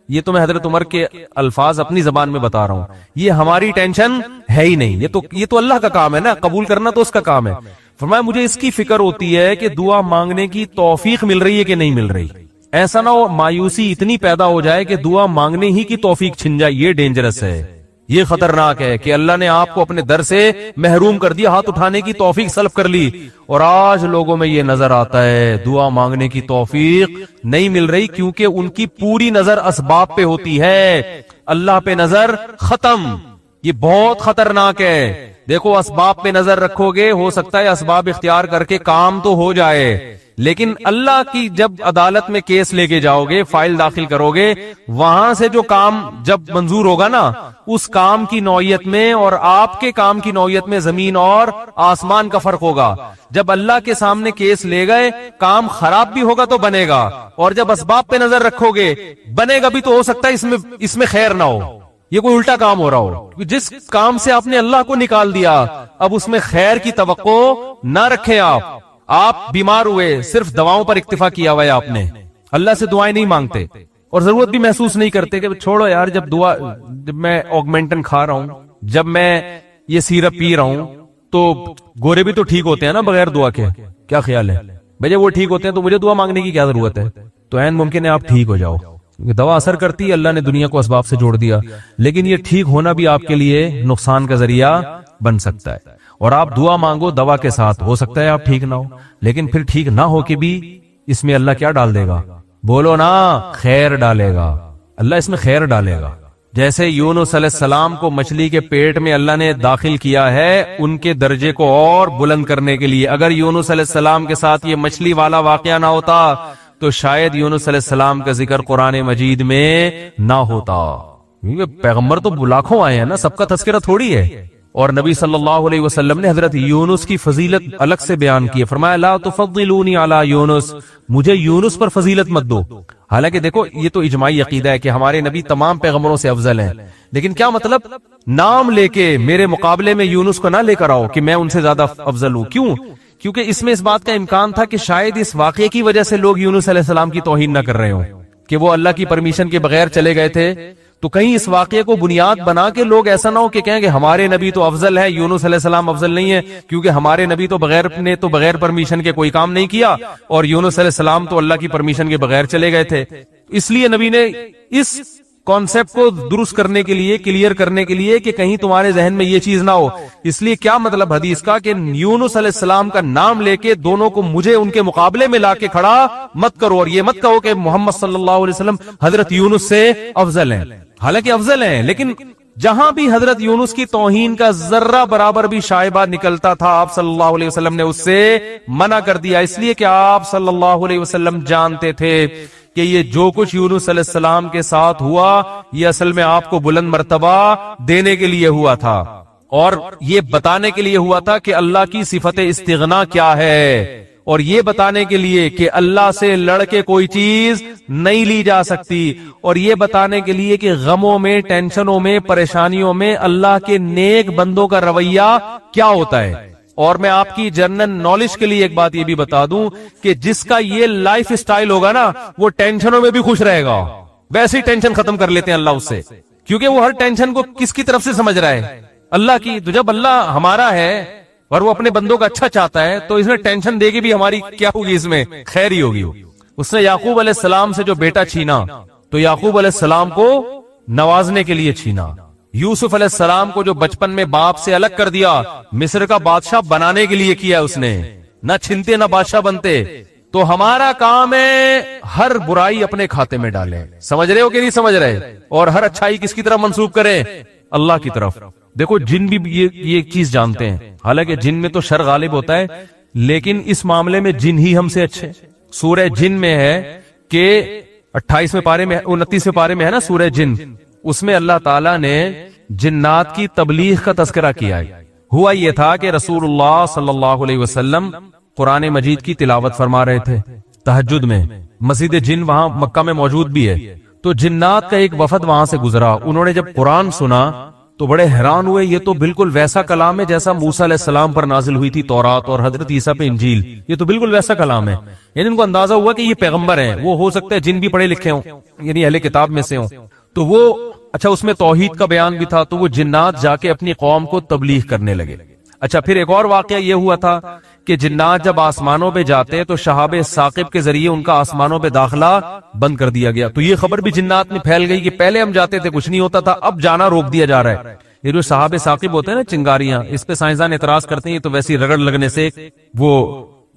یہ تو میں حضرت عمر کے الفاظ اپنی زبان میں بتا رہا ہوں، یہ ہماری ٹینشن ہے ہی نہیں، یہ تو اللہ کا کام ہے نا، قبول کرنا تو اس کا کام ہے۔ فرمایا مجھے اس کی فکر ہوتی ہے کہ دعا مانگنے کی توفیق مل رہی ہے کہ نہیں مل رہی، ایسا نہ ہو مایوسی اتنی پیدا ہو جائے کہ دعا مانگنے ہی کی توفیق چھن جائے، یہ ڈینجرس ہے، یہ خطرناک ہے کہ اللہ نے آپ کو اپنے در سے محروم کر دیا، ہاتھ اٹھانے کی توفیق سلب کر لی، اور آج لوگوں میں یہ نظر آتا ہے دعا مانگنے کی توفیق نہیں مل رہی کیونکہ ان کی پوری نظر اسباب پہ ہوتی ہے، اللہ پہ نظر ختم۔ یہ بہت خطرناک ہے، دیکھو اسباب پہ نظر رکھو گے، ہو سکتا ہے اسباب اختیار کر کے کام تو ہو جائے، لیکن اللہ کی جب عدالت میں کیس لے کے جاؤ گے، فائل داخل کرو گے، وہاں سے جو کام جب منظور ہوگا نا، اس کام کی نوعیت میں اور آپ کے کام کی نوعیت میں زمین اور آسمان کا فرق ہوگا۔ جب اللہ کے سامنے کیس لے گئے، کام خراب بھی ہوگا تو بنے گا، اور جب اسباب پہ نظر رکھو گے بنے گا بھی تو ہو سکتا ہے اس میں خیر نہ ہو، یہ کوئی الٹا کام ہو رہا ہو۔ جس کام سے آپ نے اللہ کو نکال دیا، اب اس میں خیر کی توقع نہ رکھیں۔ آپ بیمار ہوئے، صرف دواؤں پر اکتفا کیا ہوا ہے آپ نے، اللہ سے دعائیں نہیں مانگتے اور ضرورت بھی محسوس نہیں کرتے کہ چھوڑو یار، جب میں آگمنٹن کھا رہا ہوں، جب میں یہ سیرپ پی رہا ہوں، تو گورے بھی تو ٹھیک ہوتے ہیں نا بغیر دعا کے، کیا خیال ہے بھائی؟ جب وہ ٹھیک ہوتے ہیں تو مجھے دعا مانگنے کی کیا ضرورت ہے؟ تو عین ممکن ہے آپ ٹھیک ہو جاؤ، دوا اثر کرتی ہے، اللہ نے دنیا کو اسباب سے جوڑ دیا، لیکن یہ ٹھیک ہونا بھی آپ کے لیے نقصان کا ذریعہ بن سکتا ہے۔ اور آپ دعا مانگو دوا کے ساتھ، ہو سکتا ہے آپ ٹھیک نہ ہو، لیکن پھر ٹھیک نہ ہو کے بھی اس میں اللہ کیا ڈال دے گا؟ بولو نا، خیر ڈالے گا، اللہ اس میں خیر ڈالے گا۔ جیسے یونس علیہ السلام کو مچھلی کے پیٹ میں اللہ نے داخل کیا ہے ان کے درجے کو اور بلند کرنے کے لیے، اگر یونس علیہ السلام کے ساتھ یہ مچھلی والا واقعہ نہ ہوتا تو شاید یونس علیہ السلام کا ذکر قرآن مجید میں نہ ہوتا۔ پیغمبر تو لاکھوں آئے ہیں نا، سب کا تذکرہ تھوڑی ہے، اور نبی صلی اللہ علیہ وسلم نے حضرت یونس کی فضیلت الگ سے بیان کی ہے، فرمایا لا تفضلونی علی یونس، مجھے یونس پر فضیلت مت دو۔ حالانکہ دیکھو یہ تو اجماعی عقیدہ ہے کہ ہمارے نبی تمام پیغمبروں سے افضل ہیں، لیکن کیا مطلب نام لے کے میرے مقابلے میں یونس کو نہ لے کر آؤ کہ میں ان سے زیادہ افضل ہوں۔ کیوں؟ کیونکہ اس میں اس بات کا امکان تھا کہ شاید اس واقعے کی وجہ سے لوگ یونس علیہ السلام کی توہین نہ کر رہے ہوں کہ وہ اللہ کی پرمیشن کے بغیر چلے گئے تھے، تو کہیں اس واقعے کو بنیاد بنا کے لوگ ایسا نہ ہو کہ کہیں کہ ہمارے نبی تو افضل ہے، یونس علیہ السلام افضل نہیں ہے، کیونکہ ہمارے نبی تو بغیر پرمیشن کے کوئی کام نہیں کیا اور یونس علیہ السلام تو اللہ کی پرمیشن کے بغیر چلے گئے تھے۔ اس لیے نبی نے اس کانسیپٹ کو درست کرنے کے لیے، کلیئر کرنے کے لیے کہ کہیں تمہارے ذہن میں یہ چیز نہ ہو، اس لیے کیا مطلب حدیث کا کہ یونس علیہ السلام کا نام لے کے دونوں کو مجھے ان کے مقابلے میں لا کے کھڑا مت کرو، اور یہ مت کہو کہ محمد صلی اللہ علیہ وسلم حضرت یونس سے افضل ہیں۔ حالانکہ افضل ہیں، لیکن جہاں بھی حضرت یونس کی توہین کا ذرہ برابر بھی شائبہ نکلتا تھا آپ صلی اللہ علیہ وسلم نے اس سے منع کر دیا، اس لیے کہ آپ صلی اللہ علیہ وسلم جانتے تھے کہ یہ جو کچھ یونس علیہ السلام کے ساتھ ہوا یہ اصل میں آپ کو بلند مرتبہ دینے کے لیے ہوا تھا، اور یہ بتانے کے لیے ہوا تھا کہ اللہ کی صفت استغنا کیا ہے، اور یہ بتانے کے لیے کہ اللہ سے لڑ کے کوئی چیز نہیں لی جا سکتی، اور یہ بتانے کے لیے کہ غموں میں، ٹینشنوں میں، پریشانیوں میں اللہ کے نیک بندوں کا رویہ کیا ہوتا ہے۔ اور میں آپ کی جنرل نالج کے لیے ایک بات یہ بھی بتا دوں کہ جس کا یہ لائف اسٹائل ہوگا نا وہ ٹینشنوں میں بھی خوش رہے گا، ویسے ہی ٹینشن ختم کر لیتے ہیں اللہ اس سے، کیونکہ وہ ہر ٹینشن کو کس کی طرف سے سمجھ رہا ہے؟ اللہ کی۔ تو جب اللہ ہمارا ہے اور وہ اپنے بندوں کا اچھا چاہتا ہے تو اس نے ٹینشن دے کے بھی ہماری کیا ہوگی، اس میں خیر ہی ہوگی۔ اس نے یعقوب علیہ السلام سے جو بیٹا چھینا تو یعقوب علیہ السلام کو نوازنے کے لیے چھینا، یوسف علیہ السلام کو جو بچپن میں باپ سے الگ کر دیا مصر کا بادشاہ بنانے کے لیے کیا اس نے، نہ چھنتے نہ بادشاہ بنتے۔ تو ہمارا کام ہے ہر برائی اپنے کھاتے میں ڈالیں، سمجھ رہے ہو کہ نہیں سمجھ رہے، اور ہر اچھائی کس کی طرف منسوب کریں؟ اللہ کی طرف۔ دیکھو جن بھی یہ چیز جانتے ہیں، حالانکہ جن میں تو شر غالب ہوتا ہے، لیکن اس معاملے میں جن ہی ہم سے اچھے۔ سورہ جن میں ہے کہ 28ویں پارے میں 29ویں پارے میں ہے نا سورہ جن، اس میں اللہ تعالیٰ نے جنات کی تبلیغ کا تذکرہ کیا ہے۔ ہوا یہ تھا کہ رسول اللہ صلی اللہ علیہ وسلم قرآن مجید کی تلاوت فرما رہے تھے تہجد میں، مسجد جن وہاں مکہ میں موجود بھی ہے، تو جنات کا ایک وفد وہاں سے گزرا، انہوں نے جب قرآن سنا تو بڑے حیران ہوئے، یہ تو بالکل ویسا کلام ہے جیسا موسیٰ علیہ السلام پر نازل ہوئی تھی تورات اور حضرت عیسیٰ پہ انجیل، یہ تو بالکل ویسا کلام ہے۔ یعنی ان کو اندازہ ہوا کہ یہ پیغمبر ہیں، وہ ہو سکتا ہے جن بھی پڑھے لکھے ہوں، یعنی اہل کتاب میں سے ہوں، تو وہ اچھا اس میں توحید کا بیان بھی تھا، تو وہ جنات جا کے اپنی قوم کو تبلیغ کرنے لگے۔ اچھا پھر ایک اور واقعہ یہ ہوا تھا کہ جنات جب آسمانوں پہ جاتے تو شہاب ثاقب کے ذریعے ان کا آسمانوں پہ داخلہ بند کر دیا گیا، تو یہ خبر بھی جنات میں پھیل گئی کہ پہلے ہم جاتے تھے کچھ نہیں ہوتا تھا، اب جانا روک دیا جا رہا ہے۔ یہ جو شہاب ثاقب ہوتے ہیں نا چنگاریاں، اس پہ سائنسدان اعتراض کرتے ہیں یہ تو ویسی رگڑ لگنے سے، وہ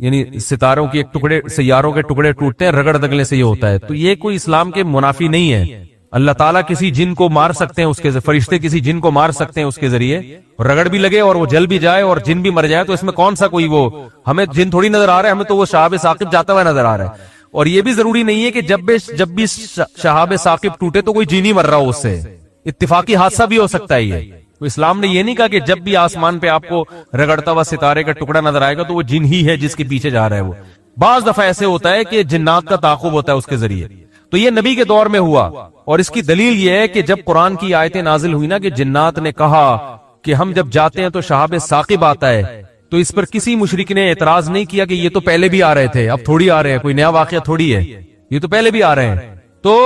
یعنی ستاروں کے ٹکڑے، سیاروں کے ٹکڑے ٹوٹتے ہیں، رگڑ لگنے سے یہ ہوتا ہے، تو یہ کوئی اسلام کے منافی نہیں ہے۔ اللہ تعالیٰ کسی جن کو مار سکتے ہیں، اس کے فرشتے کسی جن کو مار سکتے ہیں اس کے ذریعے، رگڑ بھی لگے اور وہ جل بھی جائے اور جن بھی مر جائے، تو اس میں کون سا کوئی وہ ہمیں جن تھوڑی نظر آ رہا ہے، ہمیں تو وہ شہاب ثاقب جاتا ہوا نظر آ رہا ہے۔ اور یہ بھی ضروری نہیں ہے کہ جب بھی شہاب ثاقب ٹوٹے تو کوئی جن ہی مر رہا ہو، اس سے اتفاقی حادثہ بھی ہو سکتا ہے۔ یہ تو اسلام نے یہ نہیں کہا کہ جب بھی آسمان پہ آپ کو رگڑتا ہوا ستارے کا ٹکڑا نظر آئے گا تو وہ جن ہی ہے جس کے پیچھے جا رہا ہے۔ وہ بعض دفعہ ایسے ہوتا ہے کہ جنات کا تعاقب ہوتا ہے اس کے ذریعے، تو یہ نبی کے دور میں ہوا، اور اس کی دلیل یہ ہے کہ جب قرآن کی آیتیں نازل ہوئی نا کہ جنات نے کہا کہ ہم جب جاتے ہیں تو شہاب ثاقب آتا ہے، تو اس پر کسی مشرک نے اعتراض نہیں کیا کہ یہ تو پہلے بھی آ رہے تھے، اب تھوڑی آ رہے ہیں، کوئی نیا واقعہ تھوڑی ہے، یہ تو پہلے بھی آ رہے ہیں۔ تو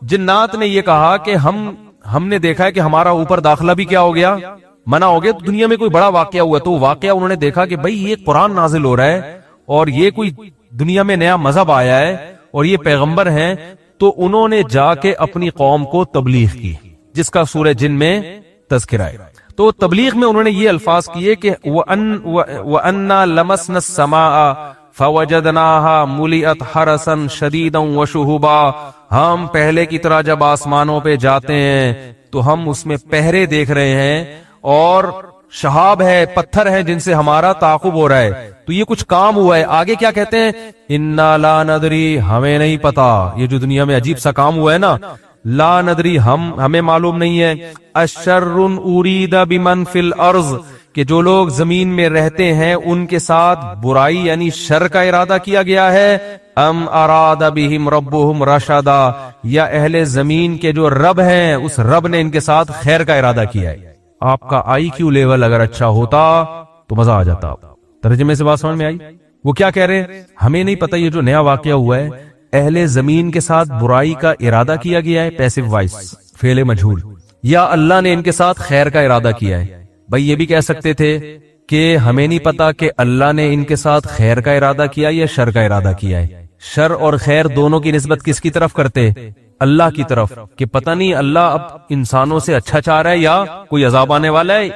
جنات نے یہ کہا کہ ہم نے دیکھا ہے کہ ہمارا اوپر داخلہ بھی کیا ہو گیا، منع ہو گیا، تو دنیا میں کوئی بڑا واقعہ ہوا، تو واقعہ انہوں نے دیکھا کہ بھئی یہ قرآن نازل ہو رہا ہے اور یہ کوئی دنیا میں نیا مذہب آیا ہے اور یہ پیغمبر ہیں، تو انہوں نے جا کے اپنی قوم کو تبلیغ کی، جس کا سورہ جن میں تذکرہ ہے۔ تو تبلیغ میں انہوں نے یہ الفاظ کیے کہ وَأَنَّا لَمَسْنَا السَّمَاءَ فَوَجَدْنَاهَا مُلِئَتْ حَرَسًا شَدِيدًا وَشُهُبًا، ہم پہلے کی طرح جب آسمانوں پہ جاتے ہیں تو ہم اس میں پہرے دیکھ رہے ہیں اور شہاب ہے، پتھر ہیں جن سے ہمارا تعاقب ہو رہا ہے، تو یہ کچھ کام ہوا ہے۔ آگے کیا کہتے ہیں؟ اِنَّا لَا نَدْرِي، ہمیں نہیں پتا، یہ جو دنیا میں عجیب سا کام ہوا ہے نا، لا ندری ہمیں معلوم نہیں ہے، اشر ارید بمن فی الارض کہ جو لوگ زمین میں رہتے ہیں ان کے ساتھ برائی یعنی شر کا ارادہ کیا گیا ہے، ام اراد بہم ربہم رشدا یا اہل زمین کے جو رب ہیں اس رب نے ان کے ساتھ خیر کا ارادہ کیا ہے۔ آپ کا آئی کیو لیول اگر اچھا ہوتا تو مزہ آ جاتا۔ ترجمے سے بات سمجھ میں آئی؟ وہ کیا کہہ رہے ہیں؟ ہمیں نہیں پتہ یہ جو نیا واقعہ ہوا ہے اہل زمین کے ساتھ برائی کا ارادہ کیا گیا ہے، پیسو وائس فعل مجہول، یا اللہ نے ان کے ساتھ خیر کا ارادہ کیا ہے۔ بھائی یہ بھی کہہ سکتے تھے کہ ہمیں نہیں پتا کہ اللہ نے ان کے ساتھ خیر کا ارادہ کیا یا شر کا ارادہ کیا ہے۔ شر اور خیر دونوں کی نسبت کس کی طرف کرتے؟ اللہ کی طرف، کہ پتہ نہیں اللہ اب انسانوں سے اچھا چاہ رہا ہے یا کوئی عذاب آنے والا ہے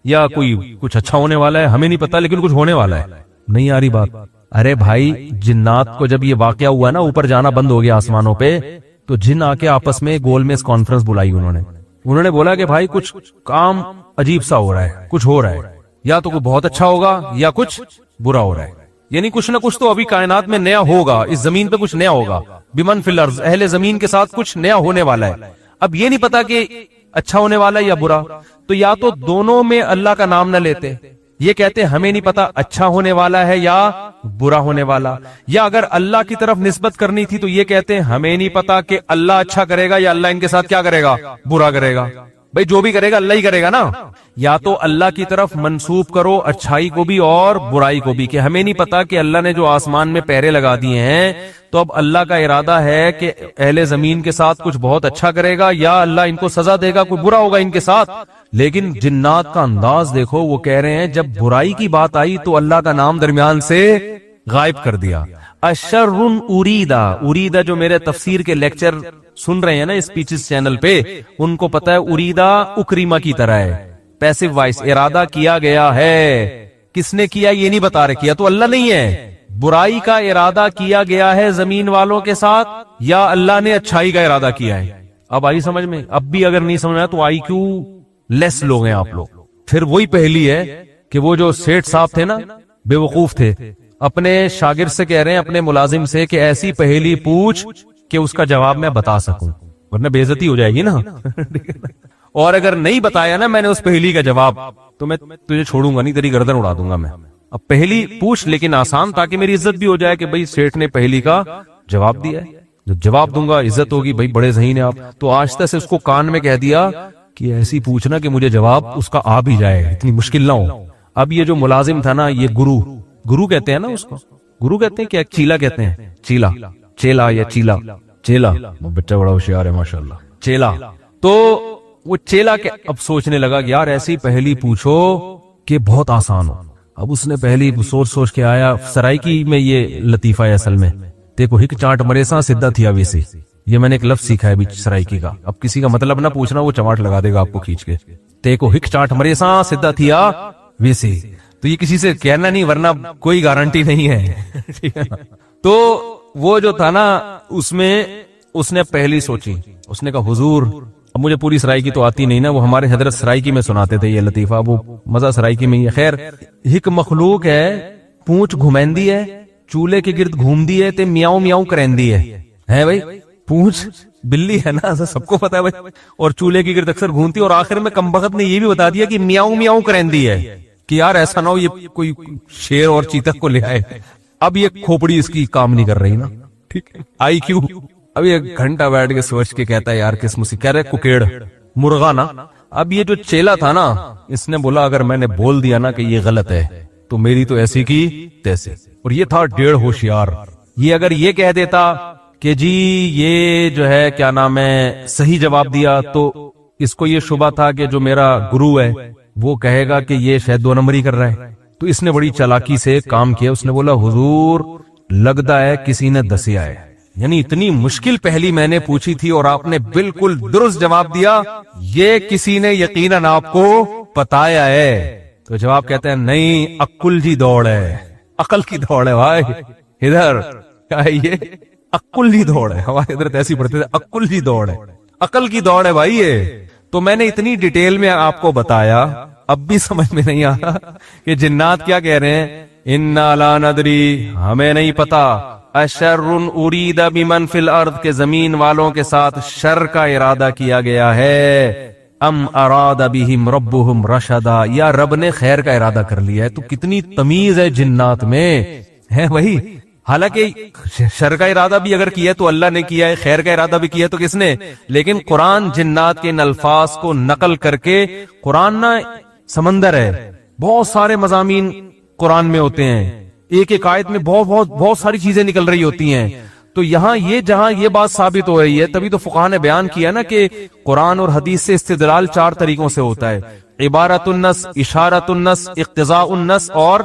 یا کوئی کچھ اچھا ہونے والا ہے، ہمیں نہیں پتا لیکن کچھ ہونے والا ہے۔ نہیں آ رہی بات؟ ارے بھائی جنات کو جب یہ واقعہ ہوا نا اوپر جانا بند ہو گیا آسمانوں پہ، تو جن آ کے آپس میں گول میں کانفرنس بلائی انہوں نے بولا کہ بھائی کچھ کام عجیب سا ہو رہا ہے، کچھ ہو رہا ہے، یا تو کوئی بہت اچھا ہوگا یا کچھ برا ہو رہا ہے، یعنی کچھ نہ کچھ تو ابھی کائنات میں نیا ہوگا، اس زمین پہ کچھ نیا ہوگا، بمن فی الارض اہل زمین کے ساتھ کچھ نیا ہونے والا ہے۔ اب یہ نہیں پتا کہ اچھا ہونے والا ہے یا برا، تو یا تو دونوں میں اللہ کا نام نہ لیتے، یہ کہتے ہمیں نہیں پتا اچھا ہونے والا ہے یا برا ہونے والا، یا اگر اللہ کی طرف نسبت کرنی تھی تو یہ کہتے ہمیں نہیں پتا کہ اللہ اچھا کرے گا یا اللہ ان کے ساتھ کیا کرے گا، برا کرے گا۔ بھئی جو بھی کرے گا اللہ ہی کرے گا نا، یا تو اللہ کی طرف منسوب کرو اچھائی کو بھی اور برائی کو بھی، کہ ہمیں نہیں پتا کہ اللہ نے جو آسمان میں پہرے لگا دیے ہیں تو اب اللہ کا ارادہ ہے کہ اہل زمین کے ساتھ کچھ بہت اچھا کرے گا یا اللہ ان کو سزا دے گا، کوئی برا ہوگا ان کے ساتھ۔ لیکن جنات کا انداز دیکھو، وہ کہہ رہے ہیں جب برائی کی بات آئی تو اللہ کا نام درمیان سے غائب کر دیا۔ اشر اریدا جو میرے تفسیر کے لیکچر سن رہے ہیں نا اسپیچز چینل پہ، ان کو پتا ہے اریدا اکریما کی طرح ہے، پیسو وائس، ارادہ کیا گیا ہے۔ کس نے کیا یہ نہیں بتا رہے، کیا تو اللہ نہیں ہے۔ برائی کا ارادہ کیا گیا ہے زمین والوں کے ساتھ یا اللہ نے اچھائی کا ارادہ کیا ہے؟ اب آئی سمجھ میں؟ اب بھی اگر نہیں سمجھ میں تو آئی کیوں لیس لوگ ہیں آپ لوگ۔ پھر وہی پہلی ہے کہ وہ جو سیٹھ صاحب تھے نا بے وقوف تھے، اپنے شاگرد سے کہہ رہے ہیں، اپنے ملازم سے، کہ ایسی پہلی پوچھ کہ اس کا جواب میں بتا سکوں، ورنہ بے عزتی ہو جائے گی نا۔ اور اگر نہیں بتایا نا میں نے اس پہلی کا جواب تو میں تجھے چھوڑوں گا نہیں، تیری گردن اڑا دوں گا میں۔ اب پہلی پوچھ لیکن آسان، تاکہ میری عزت بھی ہو جائے کہ بھئی سیٹھ نے پہلی کا جواب دیا ہے، جب جواب دوں گا عزت ہوگی، بھئی بڑے ذہین ہیں آپ۔ تو آہستہ سے اس کو کان میں کہہ دیا کہ ایسی پوچھنا کہ مجھے جواب اس کا آ بھی جائے، اتنی مشکل نہ ہو۔ اب یہ جو ملازم تھا نا، یہ گرو کہتے ہیں نا اس کو، گرو کہتے ہیں کیا چیلا کہتے ہیں، چیلا یا چیلا، بچہ بڑا ہوشیار ہے ماشاءاللہ، چیلا۔ تو وہ چیلا کے اب سوچنے لگا کہ یار ایسی پہلی پوچھو کہ بہت آسان ہو۔ اب اس نے پہلی سوچ کے آیا، سرائکی میں یہ لطیفہ ہے اصل میں، دیکھو ہک چانٹ مرے سا سدھا تھیا ویسی، یہ میں نے ایک لفظ سیکھا ہے ابھی سرائکی کا۔ اب کسی کا مطلب نہ پوچھنا، وہ چماٹ لگا دے گا آپ کو کھینچ کے، دیکھو ہک چانٹ مرے سا سدھا تھیا ویسی۔ تو یہ کسی سے کہنا نہیں ورنہ کوئی گارنٹی نہیں ہے۔ تو وہ جو تھا نا اس میں اس نے پہلی سوچی، اس نے کہا حضور، اب مجھے پوری سرائکی تو آتی نہیں نا، وہ ہمارے حضرت سرائکی میں سناتے تھے یہ لطیفہ، وہ مزہ سرائکی میں ہی ہے۔ خیر، ہک مخلوق ہے، پونچھ گھمیندی ہے، چولہے کے گرد گھومدی ہے تے میاؤں میاؤں کرندی ہے بھائی، پونچھ بلی ہے نا سب کو پتا ہے بھائی، اور چولہے کے گرد اکثر گھومتی، اور آخر میں کمبخت نے یہ بھی بتا دیا کہ میاؤں میاؤں کرندی ہے، کہ یار ایسا نہ ہو یہ کوئی شیر اور چیتک کو لے آئے۔ اب یہ کھوپڑی اس کی کام نہیں کر رہی نا، ٹھیک ہے، آئی کیوں؟ اب یہ گھنٹہ بیٹھ کے سوچ کے کہتا ہے یار کس مجھ سے کہہ رہے ککیڑ مرغا نا۔ اب یہ جو چیلا تھا نا، اس نے بولا اگر میں نے بول دیا نا کہ یہ غلط ہے تو میری تو ایسی کی تیسے، اور یہ تھا ڈیڑھ ہوشیار۔ یہ اگر یہ کہہ دیتا کہ جی یہ جو ہے کیا نام ہے صحیح جواب دیا، تو اس کو یہ شبہ تھا کہ جو میرا گرو ہے وہ کہے گا کہ یہ شاید 2 نمبری کر رہا ہے۔ تو اس نے بڑی چالاکی سے کام کیا، اس نے بولا حضور لگتا ہے کسی نے دسیا ہے، یعنی اتنی مشکل پہلی میں نے پوچھی تھی اور آپ نے بالکل درست جواب دیا، یہ کسی نے یقیناً آپ کو بتایا ہے۔ تو جواب کہتے ہیں نہیں، عقل کی دوڑ ہے، عقل کی دوڑ ہے بھائی، ادھر کیا ہے یہ عقل کی دوڑ ہے، ہمارے ادھر ایسی پڑھتے تھے، عقل کی دوڑ ہے، عقل کی دوڑ ہے بھائی یہ۔ تو میں نے اتنی ڈیٹیل میں آپ کو بتایا، اب بھی سمجھ میں نہیں آتا کہ جنات کیا کہہ رہے ہیں، انا لا ندری، ہمیں نہیں پتا، اشر ارید بمن فی الارض کے زمین والوں کے ساتھ شر کا ارادہ کیا گیا ہے، ام اراد بہم ربہم رشدا، یا رب نے خیر کا ارادہ کر لیا ہے۔ تو کتنی تمیز ہے جنات میں، ہے وہی۔ حالانکہ شر کا ارادہ بھی اگر کیا ہے تو اللہ نے کیا ہے، خیر کا ارادہ بھی کیا ہے تو کس نے؟ لیکن قرآن جنات کے ان الفاظ کو نقل کر کے، قرآن نا سمندر ہے، بہت سارے مضامین قرآن میں ہوتے ہیں، ایک ایک آیت میں بہت ساری چیزیں نکل رہی ہوتی ہیں۔ تو یہاں یہ جہاں یہ بات ثابت ہو رہی ہے، تبھی تو فقہاء نے بیان کیا نا کہ قرآن اور حدیث سے استدلال 4 طریقوں سے ہوتا ہے: عبارت النص، اشارت النص، اقتضاء النص اور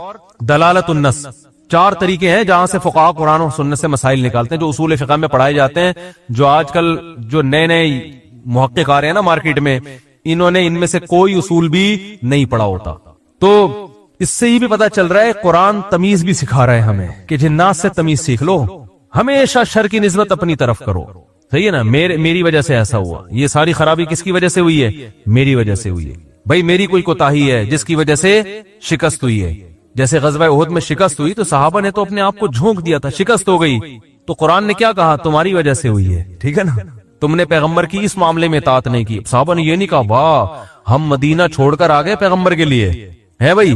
دلالت النص۔ 4 طریقے ہیں جہاں سے فقہاء قرآن اور سنت سے مسائل نکالتے ہیں، جو اصول فقہ میں پڑھائے جاتے ہیں۔ جو آج کل جو نئے محقق آ رہے ہیں نا مارکیٹ میں، انہوں نے ان میں سے کوئی اصول بھی نہیں پڑھا ہوتا۔ تو اس سے یہ بھی پتا چل رہا ہے قرآن تمیز بھی سکھا رہا ہے ہمیں کہ جنات سے تمیز سیکھ لو، ہمیشہ شر کی نسبت اپنی طرف کرو، صحیح ہے نا؟ میری وجہ سے ایسا ہوا، یہ ساری خرابی کس کی وجہ سے ہوئی ہے؟ میری وجہ سے ہوئی ہے بھائی، میری کوئی کوتاہی ہے جس کی وجہ سے شکست ہوئی ہے۔ جیسے غزوہ احد میں شکست ہوئی تو صحابہ نے تو اپنے آپ کو جھونک دیا تھا، شکست ہو گئی تو قرآن نے کیا کہا؟ تمہاری وجہ سے ہوئی ہے، ٹھیک ہے نا؟ تم نے پیغمبر کی اس معاملے میں اطاعت نہیں کی۔ صحابہ نے یہ نہیں کہا واہ ہم مدینہ چھوڑ کر آ گئے پیغمبر کے لیے، ہے بھائی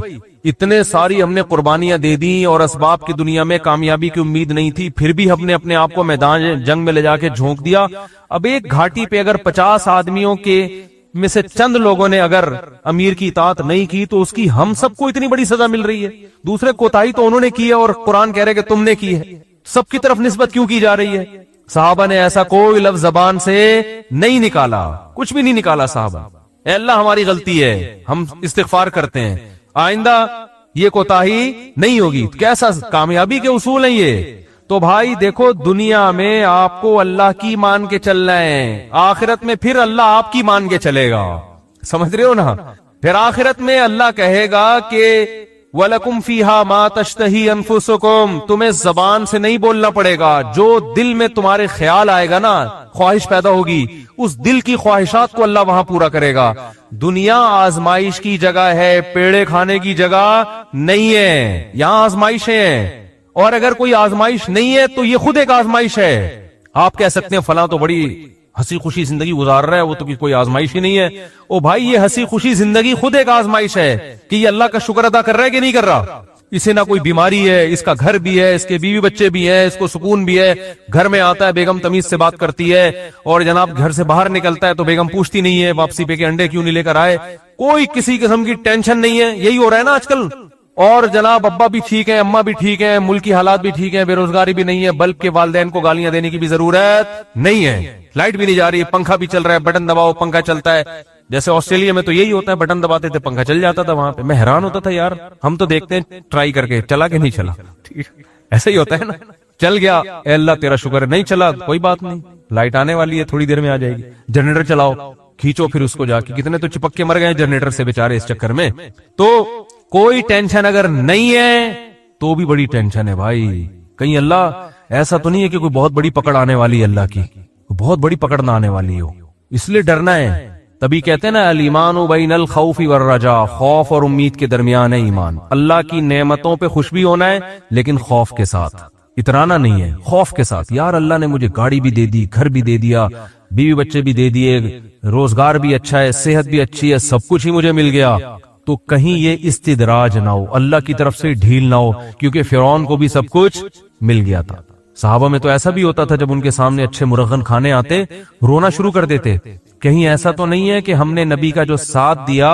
اتنے ساری ہم نے قربانیاں دے دی اور اسباب کی دنیا میں کامیابی کی امید نہیں تھی، پھر بھی ہم نے اپنے آپ کو میدان جنگ میں لے جا کے جھونک دیا۔ اب ایک گھاٹی پہ اگر 50 آدمیوں کے میں سے چند لوگوں نے اگر امیر کی اطاعت نہیں کی تو اس کی ہم سب کو اتنی بڑی سزا مل رہی ہے۔ دوسرے کوتاہی تو انہوں نے کی ہے اور قرآن کہہ رہے کہ تم نے کی ہے، سب کی طرف نسبت کیوں کی جا رہی ہے؟ صحابہ نے ایسا کوئی لفظ زبان سے نہیں نکالا، کچھ بھی نہیں نکالا صحابہ۔ اے اللہ ہماری غلطی ہے، ہم استغفار کرتے ہیں، آئندہ یہ کوتاہی نہیں ہوگی۔ کیسا کامیابی کے اصول ہیں یہ؟ تو بھائی دیکھو، دنیا میں آپ کو اللہ کی مان کے چلنا ہے، آخرت میں پھر اللہ آپ کی مان کے چلے گا، سمجھ رہے ہو نا؟ پھر آخرت میں اللہ کہے گا کہ وَلَكُمْ فِيهَا مَا تَشْتَهِي أَنفُسُكُمْ، تمہیں زبان سے نہیں بولنا پڑے گا، جو دل میں تمہارے خیال آئے گا نا، خواہش پیدا ہوگی، اس دل کی خواہشات کو اللہ وہاں پورا کرے گا۔ دنیا آزمائش کی جگہ ہے، پیڑے کھانے کی جگہ نہیں ہے، یہاں آزمائشیں ہیں، اور اگر کوئی آزمائش نہیں ہے تو یہ خود ایک آزمائش ہے۔ آپ کہہ سکتے ہیں فلاں تو بڑی ہنسی خوشی زندگی گزار رہا ہے، وہ تو کوئی آزمائش ہی نہیں ہے۔ او بھائی یہ ہنسی خوشی زندگی خود ایک آزمائش ہے کہ یہ اللہ کا شکر ادا کر رہا ہے کہ نہیں کر رہا۔ اسے نہ کوئی بیماری ہے، اس کا گھر بھی ہے، اس کے بیوی بچے بھی ہیں، اس کو سکون بھی ہے، گھر میں آتا ہے بیگم تمیز سے بات کرتی ہے، اور جناب گھر سے باہر نکلتا ہے تو بیگم پوچھتی نہیں ہے واپسی پہ کہ انڈے کیوں نہیں لے کر آئے، کوئی کسی قسم کی ٹینشن نہیں ہے۔ یہی ہو رہا ہے نا آج کل۔ اور جناب ابا بھی ٹھیک ہیں، اماں بھی ٹھیک ہیں، ملک کی حالات بھی ٹھیک ہیں، بے روزگاری بھی نہیں ہے، بلب کے والدین کو گالیاں دینے کی بھی ضرورت نہیں ہے، لائٹ بھی نہیں جا رہی ہے، پنکھا بھی چل رہا ہے، بٹن دباؤ پنکھا چلتا ہے۔ جیسے آسٹریلیا میں تو یہی ہوتا ہے، بٹن دباتے تھے پنکھا چل جاتا تھا وہاں پہ۔ میں حیران ہوتا تھا یار، ہم تو دیکھتے ہیں ٹرائی کر کے چلا کہ نہیں چلا، ایسا ہی ہوتا ہے نا، چل گیا اے اللہ تیرا شکر ہے، نہیں چلا کوئی بات نہیں، لائٹ آنے والی ہے تھوڑی دیر میں آ جائے گی، جنریٹر چلاؤ کھینچو پھر اس کو جا کے، کتنے تو چپک کے مر گئے جنریٹر سے بیچارے اس چکر میں۔ تو کوئی ٹینشن اگر نہیں ہے تو بھی بڑی ٹینشن ہے بھائی، کہیں اللہ ایسا تو نہیں ہے کہ کوئی بہت بڑی پکڑ آنے والی ہے، اللہ کی بہت بڑی پکڑ نہ آنے والی ہو، اس لیے ڈرنا ہے۔ تبھی کہتے ہیں نا الایمان بین الخوف والرجاء، خوف اور امید کے درمیان ہے ایمان۔ اللہ کی نعمتوں پہ خوش بھی ہونا ہے لیکن خوف کے ساتھ، اترانا نہیں ہے، خوف کے ساتھ۔ یار اللہ نے مجھے گاڑی بھی دے دی، گھر بھی دے دیا، بیوی بچے بھی دے دیے، روزگار بھی اچھا ہے، صحت بھی اچھی ہے، سب کچھ ہی مجھے مل گیا، تو کہیں یہ استدراج نہ ہو، اللہ کی طرف سے ڈھیل نہ ہو، کیونکہ فرعون کو بھی سب کچھ مل گیا تھا۔ صحابہ میں تو ایسا بھی ہوتا تھا جب ان کے سامنے اچھے مرغن کھانے آتے رونا شروع کر دیتے۔ کہیں ایسا تو نہیں ہے کہ ہم نے نبی کا جو ساتھ دیا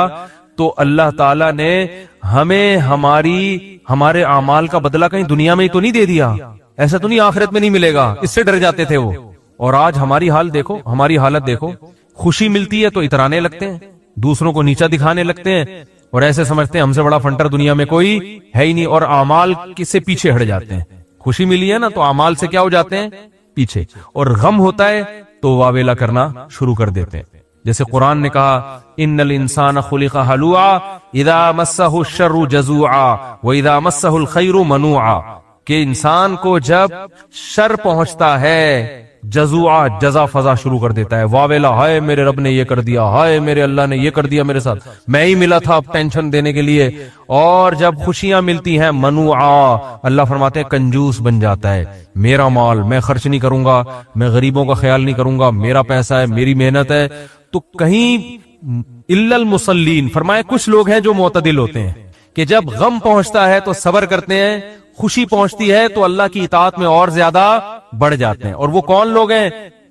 تو اللہ تعالیٰ نے ہمیں ہمارے اعمال کا بدلہ کہیں دنیا میں ہی تو نہیں دے دیا، ایسا تو نہیں آخرت میں نہیں ملے گا، اس سے ڈر جاتے تھے وہ۔ اور آج ہماری حال دیکھو، ہماری حالت دیکھو، خوشی ملتی ہے تو اترانے لگتے ہیں، دوسروں کو نیچا دکھانے لگتے ہیں، اور ایسے سمجھتے ہیں ہم سے بڑا فنٹر دنیا میں کوئی ہے ہی نہیں، اور اعمال کس سے پیچھے ہٹ جاتے ہیں۔ خوشی ملی ہے نا تو اعمال سے کیا ہو جاتے ہیں؟ پیچھے، اور غم ہوتا ہے تو واویلا کرنا شروع کر دیتے ہیں۔ جیسے قرآن نے کہا ان الانسان خلق ہلوعا اذا مسہ الشر جزوعا واذا مسہ الخیر منوعا، کہ انسان کو جب شر پہنچتا ہے، جزوعہ جزا فضا شروع کر دیتا ہے، واویلا، ہائے میرے رب نے یہ کر دیا، ہائے میرے اللہ نے یہ کر دیا میرے ساتھ، میں ہی ملا تھا اب ٹینشن دینے کے لیے۔ اور جب خوشیاں ملتی ہیں منوعا، اللہ فرماتے ہیں کنجوس بن جاتا ہے، میرا مال میں خرچ نہیں کروں گا، میں غریبوں کا خیال نہیں کروں گا، میرا پیسہ ہے، میری محنت ہے۔ تو کہیں الا المصلین فرمائے کچھ لوگ ہیں جو معتدل ہوتے ہیں کہ جب غم پہنچتا ہے تو صبر کرتے ہیں، خوشی پہنچتی ہے تو اللہ کی اطاعت میں اور زیادہ بڑھ جاتے ہیں۔ اور وہ کون لوگ ہیں؟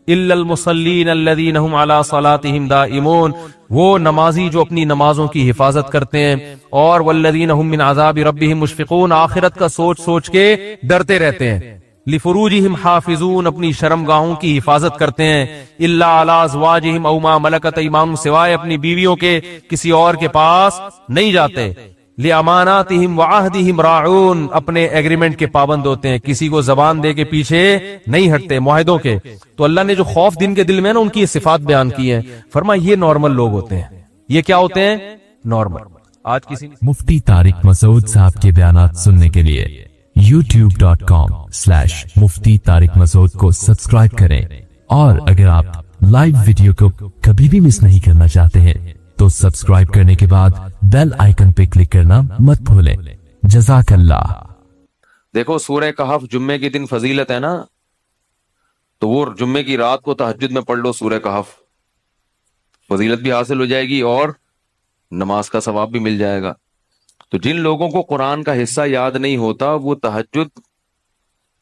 الا المصلین الذین هم علی صلاتهم دائمون، وہ نمازی جو اپنی نمازوں کی حفاظت کرتے ہیں، اور والذین هم من عذاب ربهم مشفقون، آخرت کا سوچ سوچ کے ڈرتے رہتے ہیں۔ لفروجہم حافظون، اپنی شرمگاہوں کی حفاظت کرتے ہیں، الا علی ازواجہم او ما ملکت ایمانہم، سوائے اپنی بیویوں کے کسی اور کے پاس نہیں جاتے۔ لِأَمَانَاتِهِمْ وَعَهْدِهِمْ رَاعُونَ، اپنے ایگریمنٹ کے پابند ہوتے ہیں، کسی کو زبان دے کے پیچھے نہیں ہٹتے معاہدوں کے۔ تو اللہ نے جو خوف دن کے دل میں نا ان کی یہ صفات بیان کی ہیں، فرما یہ نارمل لوگ ہوتے ہیں۔ یہ کیا ہوتے ہیں؟ نارمل۔ آج کسی مفتی طارق مسعود صاحب کے بیانات سننے کے لیے youtube.com/مفتی طارق مسعود کو سبسکرائب کریں، اور اگر آپ لائیو ویڈیو کو کبھی بھی مس نہیں کرنا چاہتے ہیں تو سبسکرائب کرنے کے بعد بیل آئیکن پہ کلک کرنا مت بھولیں۔ جزاک اللہ۔ دیکھو سورہ کہف جمعے کے دن فضیلت ہے نا، تو وہ جمعے کی رات کو تہجد میں پڑھ لو سورہ کہف، فضیلت بھی حاصل ہو جائے گی اور نماز کا ثواب بھی مل جائے گا۔ تو جن لوگوں کو قرآن کا حصہ یاد نہیں ہوتا وہ تہجد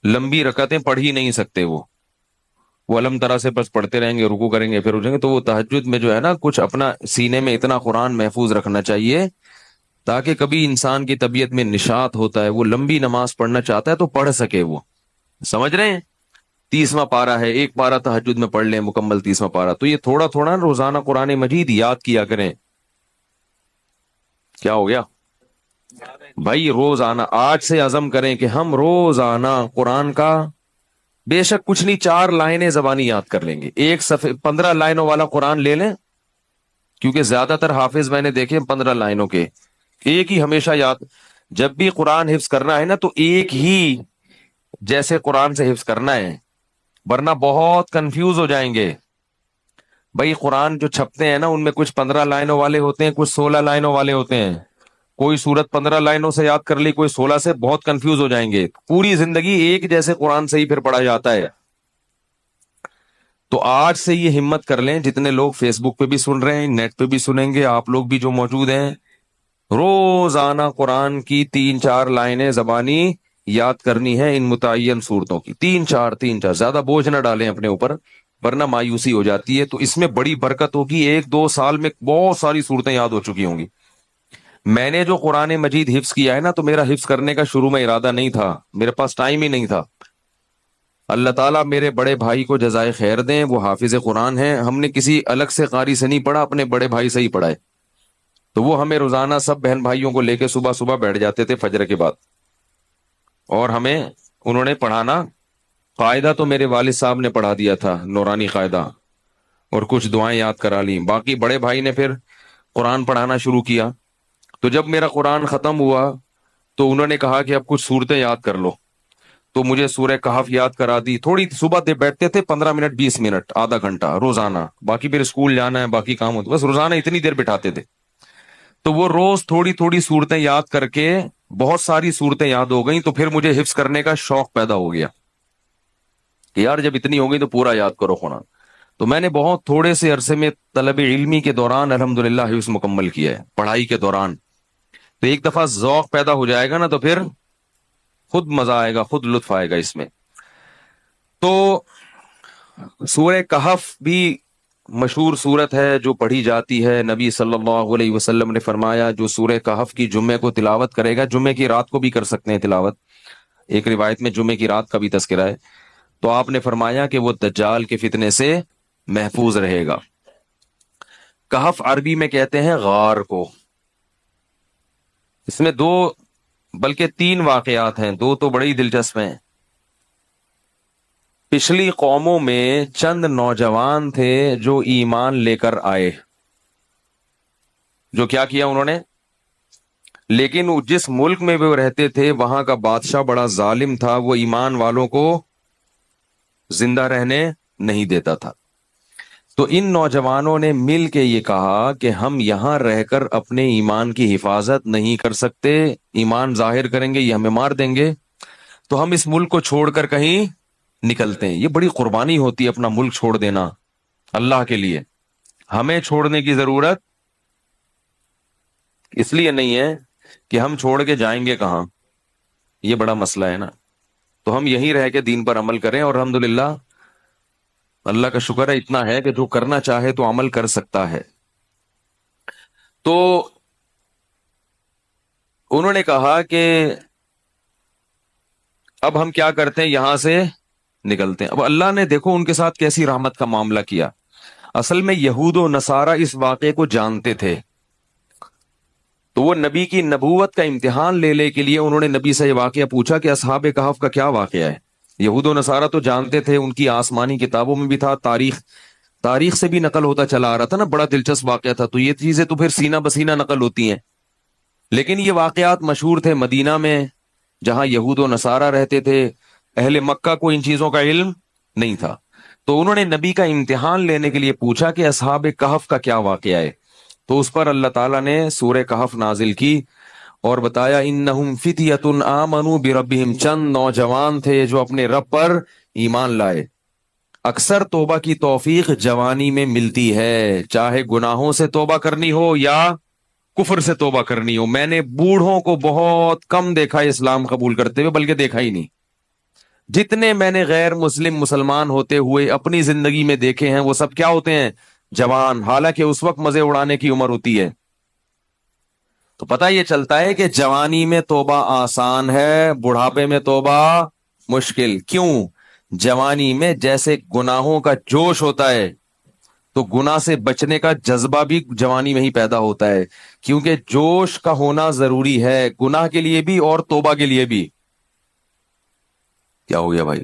لمبی رکعتیں پڑھ ہی نہیں سکتے، وہ علم طرح سے بس پڑھتے رہیں گے، رکوع کریں گے پھر اٹھیں گے۔ تو وہ تہجد میں جو ہے نا کچھ اپنا سینے میں اتنا قرآن محفوظ رکھنا چاہیے تاکہ کبھی انسان کی طبیعت میں نشاط ہوتا ہے، وہ لمبی نماز پڑھنا چاہتا ہے تو پڑھ سکے۔ وہ سمجھ رہے ہیں؟ 30واں پارہ ہے، ایک پارہ تہجد میں پڑھ لیں مکمل 30واں پارہ۔ تو یہ تھوڑا تھوڑا روزانہ قرآن مجید یاد کیا کریں۔ کیا ہو گیا بھائی؟ روزانہ آج سے عزم کریں کہ ہم روزانہ قرآن کا بے شک کچھ نہیں 4 لائنیں زبانی یاد کر لیں گے، ایک صفحے 15 لائنوں والا قرآن لے لیں، کیونکہ زیادہ تر حافظ میں نے دیکھے 15 لائنوں کے، ایک ہی ہمیشہ یاد۔ جب بھی قرآن حفظ کرنا ہے نا تو ایک ہی جیسے قرآن سے حفظ کرنا ہے، ورنہ بہت کنفیوز ہو جائیں گے۔ بھائی قرآن جو چھپتے ہیں نا ان میں کچھ 15 لائنوں والے ہوتے ہیں، کچھ 16 لائنوں والے ہوتے ہیں۔ کوئی سورت 15 لائنوں سے یاد کر لی، کوئی 16 سے، بہت کنفیوز ہو جائیں گے۔ پوری زندگی ایک جیسے قرآن سے ہی پھر پڑھا جاتا ہے۔ تو آج سے یہ ہمت کر لیں، جتنے لوگ فیس بک پہ بھی سن رہے ہیں، نیٹ پہ بھی سنیں گے، آپ لوگ بھی جو موجود ہیں، روزانہ قرآن کی 3-4 لائنیں زبانی یاد کرنی ہے ان متعین صورتوں کی، 3-4 زیادہ بوجھ نہ ڈالیں اپنے اوپر ورنہ مایوسی ہو جاتی ہے۔ تو اس میں بڑی برکت ہوگی، 1-2 سال میں بہت ساری صورتیں یاد ہو چکی ہوں گی۔ میں نے جو قرآن مجید حفظ کیا ہے نا تو میرا حفظ کرنے کا شروع میں ارادہ نہیں تھا، میرے پاس ٹائم ہی نہیں تھا۔ اللہ تعالیٰ میرے بڑے بھائی کو جزائے خیر دیں، وہ حافظ قرآن ہیں، ہم نے کسی الگ سے قاری سے نہیں پڑھا، اپنے بڑے بھائی سے ہی پڑھا ہے۔ تو وہ ہمیں روزانہ سب بہن بھائیوں کو لے کے صبح صبح بیٹھ جاتے تھے فجر کے بعد، اور ہمیں انہوں نے پڑھانا۔ قاعدہ تو میرے والد صاحب نے پڑھا دیا تھا، نورانی قاعدہ، اور کچھ دعائیں یاد کرا لیں۔ باقی بڑے بھائی نے پھر قرآن پڑھانا شروع کیا۔ تو جب میرا قرآن ختم ہوا تو انہوں نے کہا کہ اب کچھ صورتیں یاد کر لو، تو مجھے سورہ کہف یاد کرا دی۔ تھوڑی صبح دے بیٹھتے تھے 15 منٹ 20 منٹ آدھا گھنٹہ روزانہ، باقی پھر اسکول جانا ہے باقی کام ہوتا، بس روزانہ اتنی دیر بٹھاتے تھے۔ تو وہ روز تھوڑی تھوڑی صورتیں یاد کر کے بہت ساری صورتیں یاد ہو گئیں۔ تو پھر مجھے حفظ کرنے کا شوق پیدا ہو گیا کہ یار جب اتنی ہو گئی تو پورا یاد کرو قرآن۔ تو میں نے بہت تھوڑے سے عرصے میں طلب علمی کے دوران الحمدللہ حفظ مکمل کیا ہے، پڑھائی کے دوران۔ تو ایک دفعہ ذوق پیدا ہو جائے گا نا تو پھر خود مزہ آئے گا، خود لطف آئے گا اس میں۔ تو سورہ کہف بھی مشہور سورت ہے جو پڑھی جاتی ہے۔ نبی صلی اللہ علیہ وسلم نے فرمایا جو سورہ کہف کی جمعے کو تلاوت کرے گا، جمعے کی رات کو بھی کر سکتے ہیں تلاوت، ایک روایت میں جمعے کی رات کا بھی تذکرہ ہے، تو آپ نے فرمایا کہ وہ دجال کے فتنے سے محفوظ رہے گا۔ کہف عربی میں کہتے ہیں غار کو۔ اس میں 2 بلکہ 3 واقعات ہیں، 2 تو بڑے ہی دلچسپ ہیں۔ پچھلی قوموں میں چند نوجوان تھے جو ایمان لے کر آئے، جو کیا کیا انہوں نے، لیکن جس ملک میں وہ رہتے تھے وہاں کا بادشاہ بڑا ظالم تھا، وہ ایمان والوں کو زندہ رہنے نہیں دیتا تھا. تو ان نوجوانوں نے مل کے یہ کہا کہ ہم یہاں رہ کر اپنے ایمان کی حفاظت نہیں کر سکتے, ایمان ظاہر کریں گے یہ ہمیں مار دیں گے, تو ہم اس ملک کو چھوڑ کر کہیں نکلتے ہیں. یہ بڑی قربانی ہوتی ہے اپنا ملک چھوڑ دینا اللہ کے لیے. ہمیں چھوڑنے کی ضرورت اس لیے نہیں ہے کہ ہم چھوڑ کے جائیں گے کہاں, یہ بڑا مسئلہ ہے نا. تو ہم یہیں رہ کے دین پر عمل کریں, اور الحمدللہ اللہ کا شکر ہے اتنا ہے کہ جو کرنا چاہے تو عمل کر سکتا ہے. تو انہوں نے کہا کہ اب ہم کیا کرتے ہیں, یہاں سے نکلتے ہیں. اب اللہ نے دیکھو ان کے ساتھ کیسی رحمت کا معاملہ کیا. اصل میں یہود و نصارہ اس واقعے کو جانتے تھے, تو وہ نبی کی نبوت کا امتحان لے کے لیے انہوں نے نبی سے یہ واقعہ پوچھا کہ اصحاب کہف کا کیا واقعہ ہے. یہود و نصارہ تو جانتے تھے, ان کی آسمانی کتابوں میں بھی تھا, تاریخ سے بھی نقل ہوتا چلا آ رہا تھا نا, بڑا دلچسپ واقعہ تھا. تو یہ چیزیں تو پھر سینہ بسینہ نقل ہوتی ہیں, لیکن یہ واقعات مشہور تھے مدینہ میں جہاں یہود و نصارہ رہتے تھے. اہل مکہ کو ان چیزوں کا علم نہیں تھا. تو انہوں نے نبی کا امتحان لینے کے لیے پوچھا کہ اصحاب کہف کا کیا واقعہ ہے. تو اس پر اللہ تعالیٰ نے سورہ کہف نازل کی اور بتایا انہم فتیۃ آمنوا بربہم, چند نوجوان تھے جو اپنے رب پر ایمان لائے. اکثر توبہ کی توفیق جوانی میں ملتی ہے, چاہے گناہوں سے توبہ کرنی ہو یا کفر سے توبہ کرنی ہو. میں نے بوڑھوں کو بہت کم دیکھا اسلام قبول کرتے ہوئے, بلکہ دیکھا ہی نہیں. جتنے میں نے غیر مسلم مسلمان ہوتے ہوئے اپنی زندگی میں دیکھے ہیں وہ سب کیا ہوتے ہیں, جوان, حالانکہ اس وقت مزے اڑانے کی عمر ہوتی ہے. تو پتہ یہ چلتا ہے کہ جوانی میں توبہ آسان ہے, بڑھاپے میں توبہ مشکل. کیوں؟ جوانی میں جیسے گناہوں کا جوش ہوتا ہے تو گناہ سے بچنے کا جذبہ بھی جوانی میں ہی پیدا ہوتا ہے, کیونکہ جوش کا ہونا ضروری ہے گناہ کے لیے بھی اور توبہ کے لیے بھی. کیا ہو گیا بھائی؟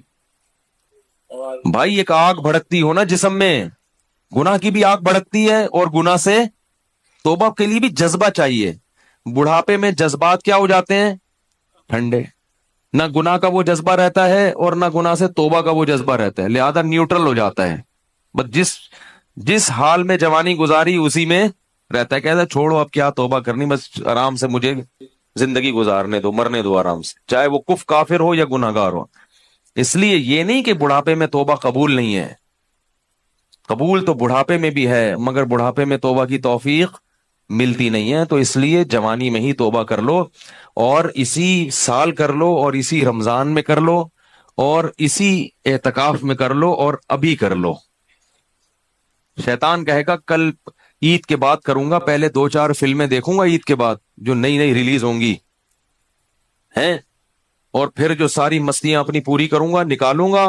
بھائی ایک آگ بھڑکتی ہو نا جسم میں, گناہ کی بھی آگ بھڑکتی ہے اور گناہ سے توبہ کے لیے بھی جذبہ چاہیے. بڑھاپے میں جذبات کیا ہو جاتے ہیں, ٹھنڈے. نہ گناہ کا وہ جذبہ رہتا ہے اور نہ گناہ سے توبہ کا وہ جذبہ رہتا ہے, لہذا نیوٹرل ہو جاتا ہے. بس جس حال میں جوانی گزاری اسی میں رہتا ہے. کہتا ہے چھوڑو اب کیا توبہ کرنی, بس آرام سے مجھے زندگی گزارنے دو, مرنے دو آرام سے, چاہے وہ کافر ہو یا گناہگار ہو. اس لیے یہ نہیں کہ بڑھاپے میں توبہ قبول نہیں ہے, قبول تو بڑھاپے میں بھی ہے, مگر بڑھاپے میں توبہ کی توفیق ملتی نہیں ہے. تو اس لیے جوانی میں ہی توبہ کر لو, اور اسی سال کر لو, اور اسی رمضان میں کر لو, اور اسی اعتکاف میں کر لو, اور ابھی کر لو. شیطان کہے گا کل عید کے بعد کروں گا, پہلے 2-4 فلمیں دیکھوں گا عید کے بعد جو نئی ریلیز ہوں گی ہیں, اور پھر جو ساری مستیاں اپنی پوری کروں گا, نکالوں گا,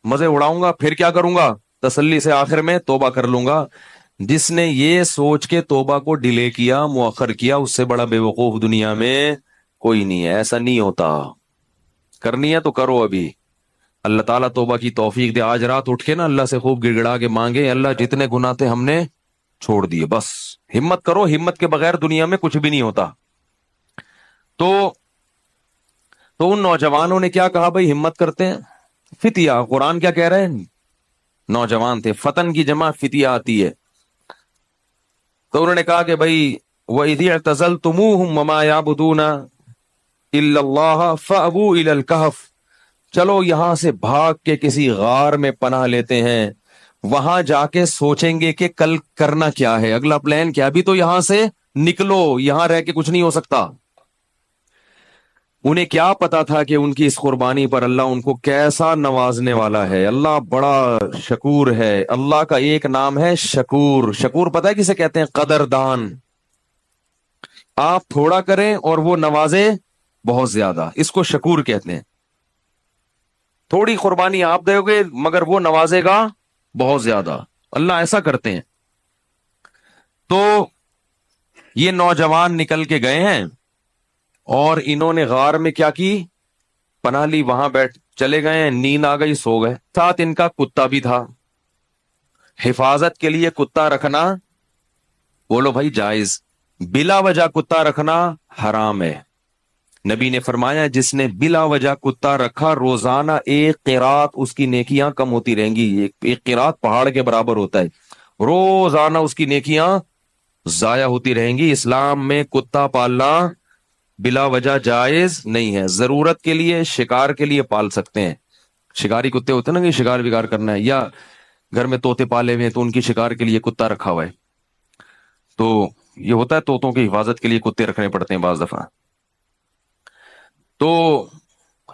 مزے اڑاؤں گا, پھر کیا کروں گا, تسلی سے آخر میں توبہ کر لوں گا. جس نے یہ سوچ کے توبہ کو ڈیلے کیا, مؤخر کیا, اس سے بڑا بے وقوف دنیا میں کوئی نہیں ہے. ایسا نہیں ہوتا, کرنی ہے تو کرو ابھی. اللہ تعالیٰ توبہ کی توفیق دے. آج رات اٹھ کے نا اللہ سے خوب گڑ گڑا کے مانگے, اللہ جتنے گناہ تھے ہم نے چھوڑ دیے, بس ہمت کرو. ہمت کے بغیر دنیا میں کچھ بھی نہیں ہوتا. تو ان نوجوانوں نے کیا کہا, بھائی ہمت کرتے ہیں. فتیہ, قرآن کیا کہہ رہے ہیں, نوجوان تھے. فتن کی جمع فتیہ آتی ہے. تو انہوں نے کہا کہ بھائی وَإِذِ اعْتَزَلْتُمُوهُمْ وَمَا يَعْبُدُونَ إِلَّا اللَّهَ فَأْوُوا إِلَى الْكَهْفِ, چلو یہاں سے بھاگ کے کسی غار میں پناہ لیتے ہیں, وہاں جا کے سوچیں گے کہ کل کرنا کیا ہے, اگلا پلان کیا. ابھی تو یہاں سے نکلو, یہاں رہ کے کچھ نہیں ہو سکتا. انہیں کیا پتا تھا کہ ان کی اس قربانی پر اللہ ان کو کیسا نوازنے والا ہے. اللہ بڑا شکور ہے. اللہ کا ایک نام ہے شکور. شکور پتہ ہے کسے کہتے ہیں, قدردان. آپ تھوڑا کریں اور وہ نوازے بہت زیادہ, اس کو شکور کہتے ہیں. تھوڑی قربانی آپ دو گے مگر وہ نوازے گا بہت زیادہ. اللہ ایسا کرتے ہیں. تو یہ نوجوان نکل کے گئے ہیں اور انہوں نے غار میں کیا کی, پناہ لی, وہاں بیٹھ چلے گئے ہیں. نیند آ گئی, سو گئے. ساتھ ان کا کتا بھی تھا. حفاظت کے لیے کتا رکھنا بولو بھائی جائز, بلا وجہ کتا رکھنا حرام ہے. نبی نے فرمایا جس نے بلا وجہ کتا رکھا روزانہ ایک قرات اس کی نیکیاں کم ہوتی رہیں گی. ایک قرات پہاڑ کے برابر ہوتا ہے. روزانہ اس کی نیکیاں ضائع ہوتی رہیں گی. اسلام میں کتا پالنا بلا وجہ جائز نہیں ہے. ضرورت کے لیے شکار کے لیے پال سکتے ہیں. شکاری کتے ہوتے ہیں نا کہ شکار وکار کرنا ہے, یا گھر میں طوطے پالے ہوئے ہیں تو ان کی شکار کے لیے کتا رکھا ہوا ہے, تو یہ ہوتا ہے طوطوں کی حفاظت کے لیے کتے رکھنے پڑتے ہیں بعض دفعہ. تو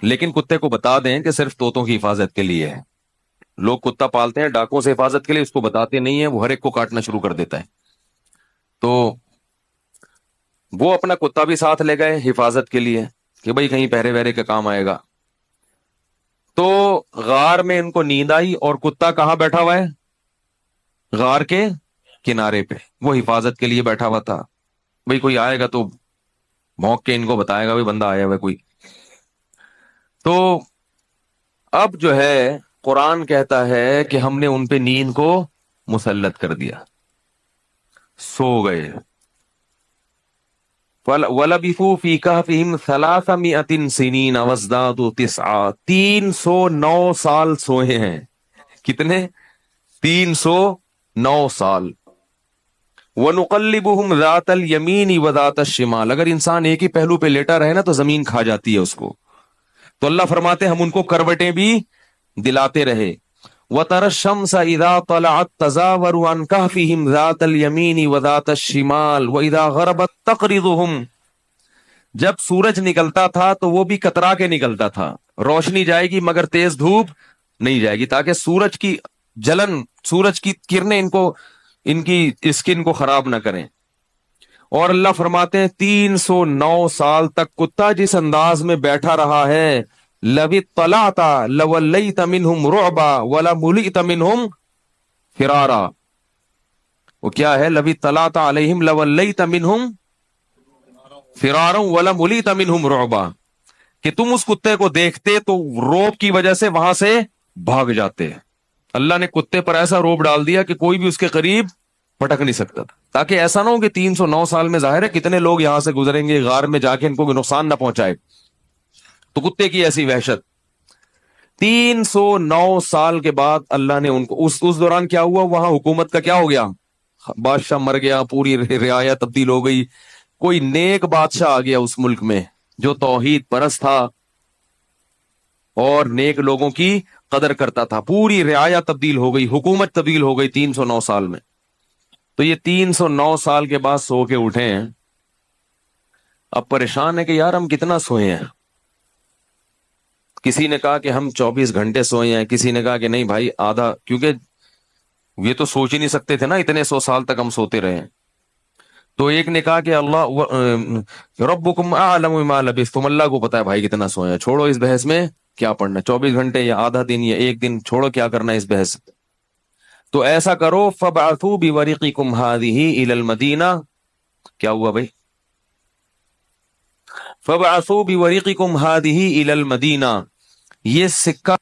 لیکن کتے کو بتا دیں کہ صرف طوطوں کی حفاظت کے لیے ہے. لوگ کتا پالتے ہیں ڈاکوں سے حفاظت کے لیے, اس کو بتاتے نہیں ہیں, وہ ہر ایک کو کاٹنا شروع کر دیتا ہے. تو وہ اپنا کتا بھی ساتھ لے گئے حفاظت کے لیے کہ بھائی کہیں پہرے وہرے کے کام آئے گا. تو غار میں ان کو نیند آئی اور کتا کہاں بیٹھا ہوا ہے؟ غار کے کنارے پہ. وہ حفاظت کے لیے بیٹھا ہوا تھا. بھائی کوئی آئے گا تو بھونک کے ان کو بتائے گا بھائی بندہ آیا ہوا ہے کوئی. تو اب جو ہے قرآن کہتا ہے کہ ہم نے ان پہ نیند کو مسلط کر دیا, سو گئے. وَلَبِثُوا فِي كَهْفِهِمْ 300 سِنِينَ وَازْدَادُوا 9 309 سال سوئے ہیں. کتنے؟ 309 سال. وَنُقَلِّبُهُمْ ذَاتَ الْيَمِينِ وَذَاتَ الشِّمَالِ. اگر انسان ایک ہی پہلو پہ لیٹا رہے نا تو زمین کھا جاتی ہے اس کو. تو اللہ فرماتے ہم ان کو کروٹیں بھی دلاتے رہے. وَتَرَى الشَّمْسَ إِذَا طَلَعَتْ تَزَاوَرُ عَنْ كَهْفِهِمْ ذَاتَ الْيَمِينِ وَذَاتَ الشِّمَالِ وَإِذَا غَرَبَتْ تَقْرِضُهُمْ. جب سورج نکلتا تھا تو وہ بھی کترا کے نکلتا تھا. روشنی جائے گی مگر تیز دھوپ نہیں جائے گی, تاکہ سورج کی جلن, سورج کی کرنیں ان کی اسکن کو خراب نہ کریں. اور اللہ فرماتے ہیں 309 سال تک کتا جس انداز میں بیٹھا رہا ہے, لَوِ اطَّلَعْتَ لَوَلَّيْتَ مِنْهُمْ رُعْبًا وَلَمُلِئْتَ مِنْهُمْ فِرَارًا. وہ کیا ہے؟ لَوِ اطَّلَعْتَ عَلَيْهِمْ لَوَلَّيْتَ مِنْهُمْ فِرَارًا وَلَمُلِئْتَ مِنْهُمْ رُعْبًا. کہ تم اس کتے کو دیکھتے تو روب کی وجہ سے وہاں سے بھاگ جاتے. اللہ نے کتے پر ایسا روب ڈال دیا کہ کوئی بھی اس کے قریب پٹک نہیں سکتا تھا, تاکہ ایسا نہ ہو کہ 309 سال میں ظاہر ہے کتنے لوگ یہاں سے گزریں گے, غار میں جا کے ان کو کوئی نقصان نہ پہنچائے. تو کتے کی ایسی وحشت. 309 سال کے بعد اللہ نے ان کو اس دوران کیا ہوا, وہاں حکومت کا کیا ہو گیا, بادشاہ مر گیا, پوری رعایا تبدیل ہو گئی, کوئی نیک بادشاہ آ گیا اس ملک میں جو توحید پرست تھا اور نیک لوگوں کی قدر کرتا تھا. پوری رعایا تبدیل ہو گئی, حکومت تبدیل ہو گئی 309 سال میں. تو یہ 309 سال کے بعد سو کے اٹھے ہیں. اب پریشان ہے کہ یار ہم کتنا سوئے ہیں. کسی نے کہا کہ ہم 24 گھنٹے سوئے ہیں, کسی نے کہا کہ نہیں بھائی آدھا, کیونکہ یہ تو سوچ ہی نہیں سکتے تھے نا اتنے 100 سال تک ہم سوتے رہے. تو ایک نے کہا کہ اللہ ربکم اعلم بما لبثتم, اللہ کو پتا ہے بھائی کتنا سوئے ہیں, چھوڑو اس بحث میں کیا پڑھنا, 24 گھنٹے یا آدھا دن یا ایک دن, چھوڑو کیا کرنا اس بحث. تو ایسا کرو فبعثوا بورقکم هذه الى المدینہ. کیا ہوا بھائی؟ فبعثوا بورقکم هذه الى المدینہ. یہ سکہ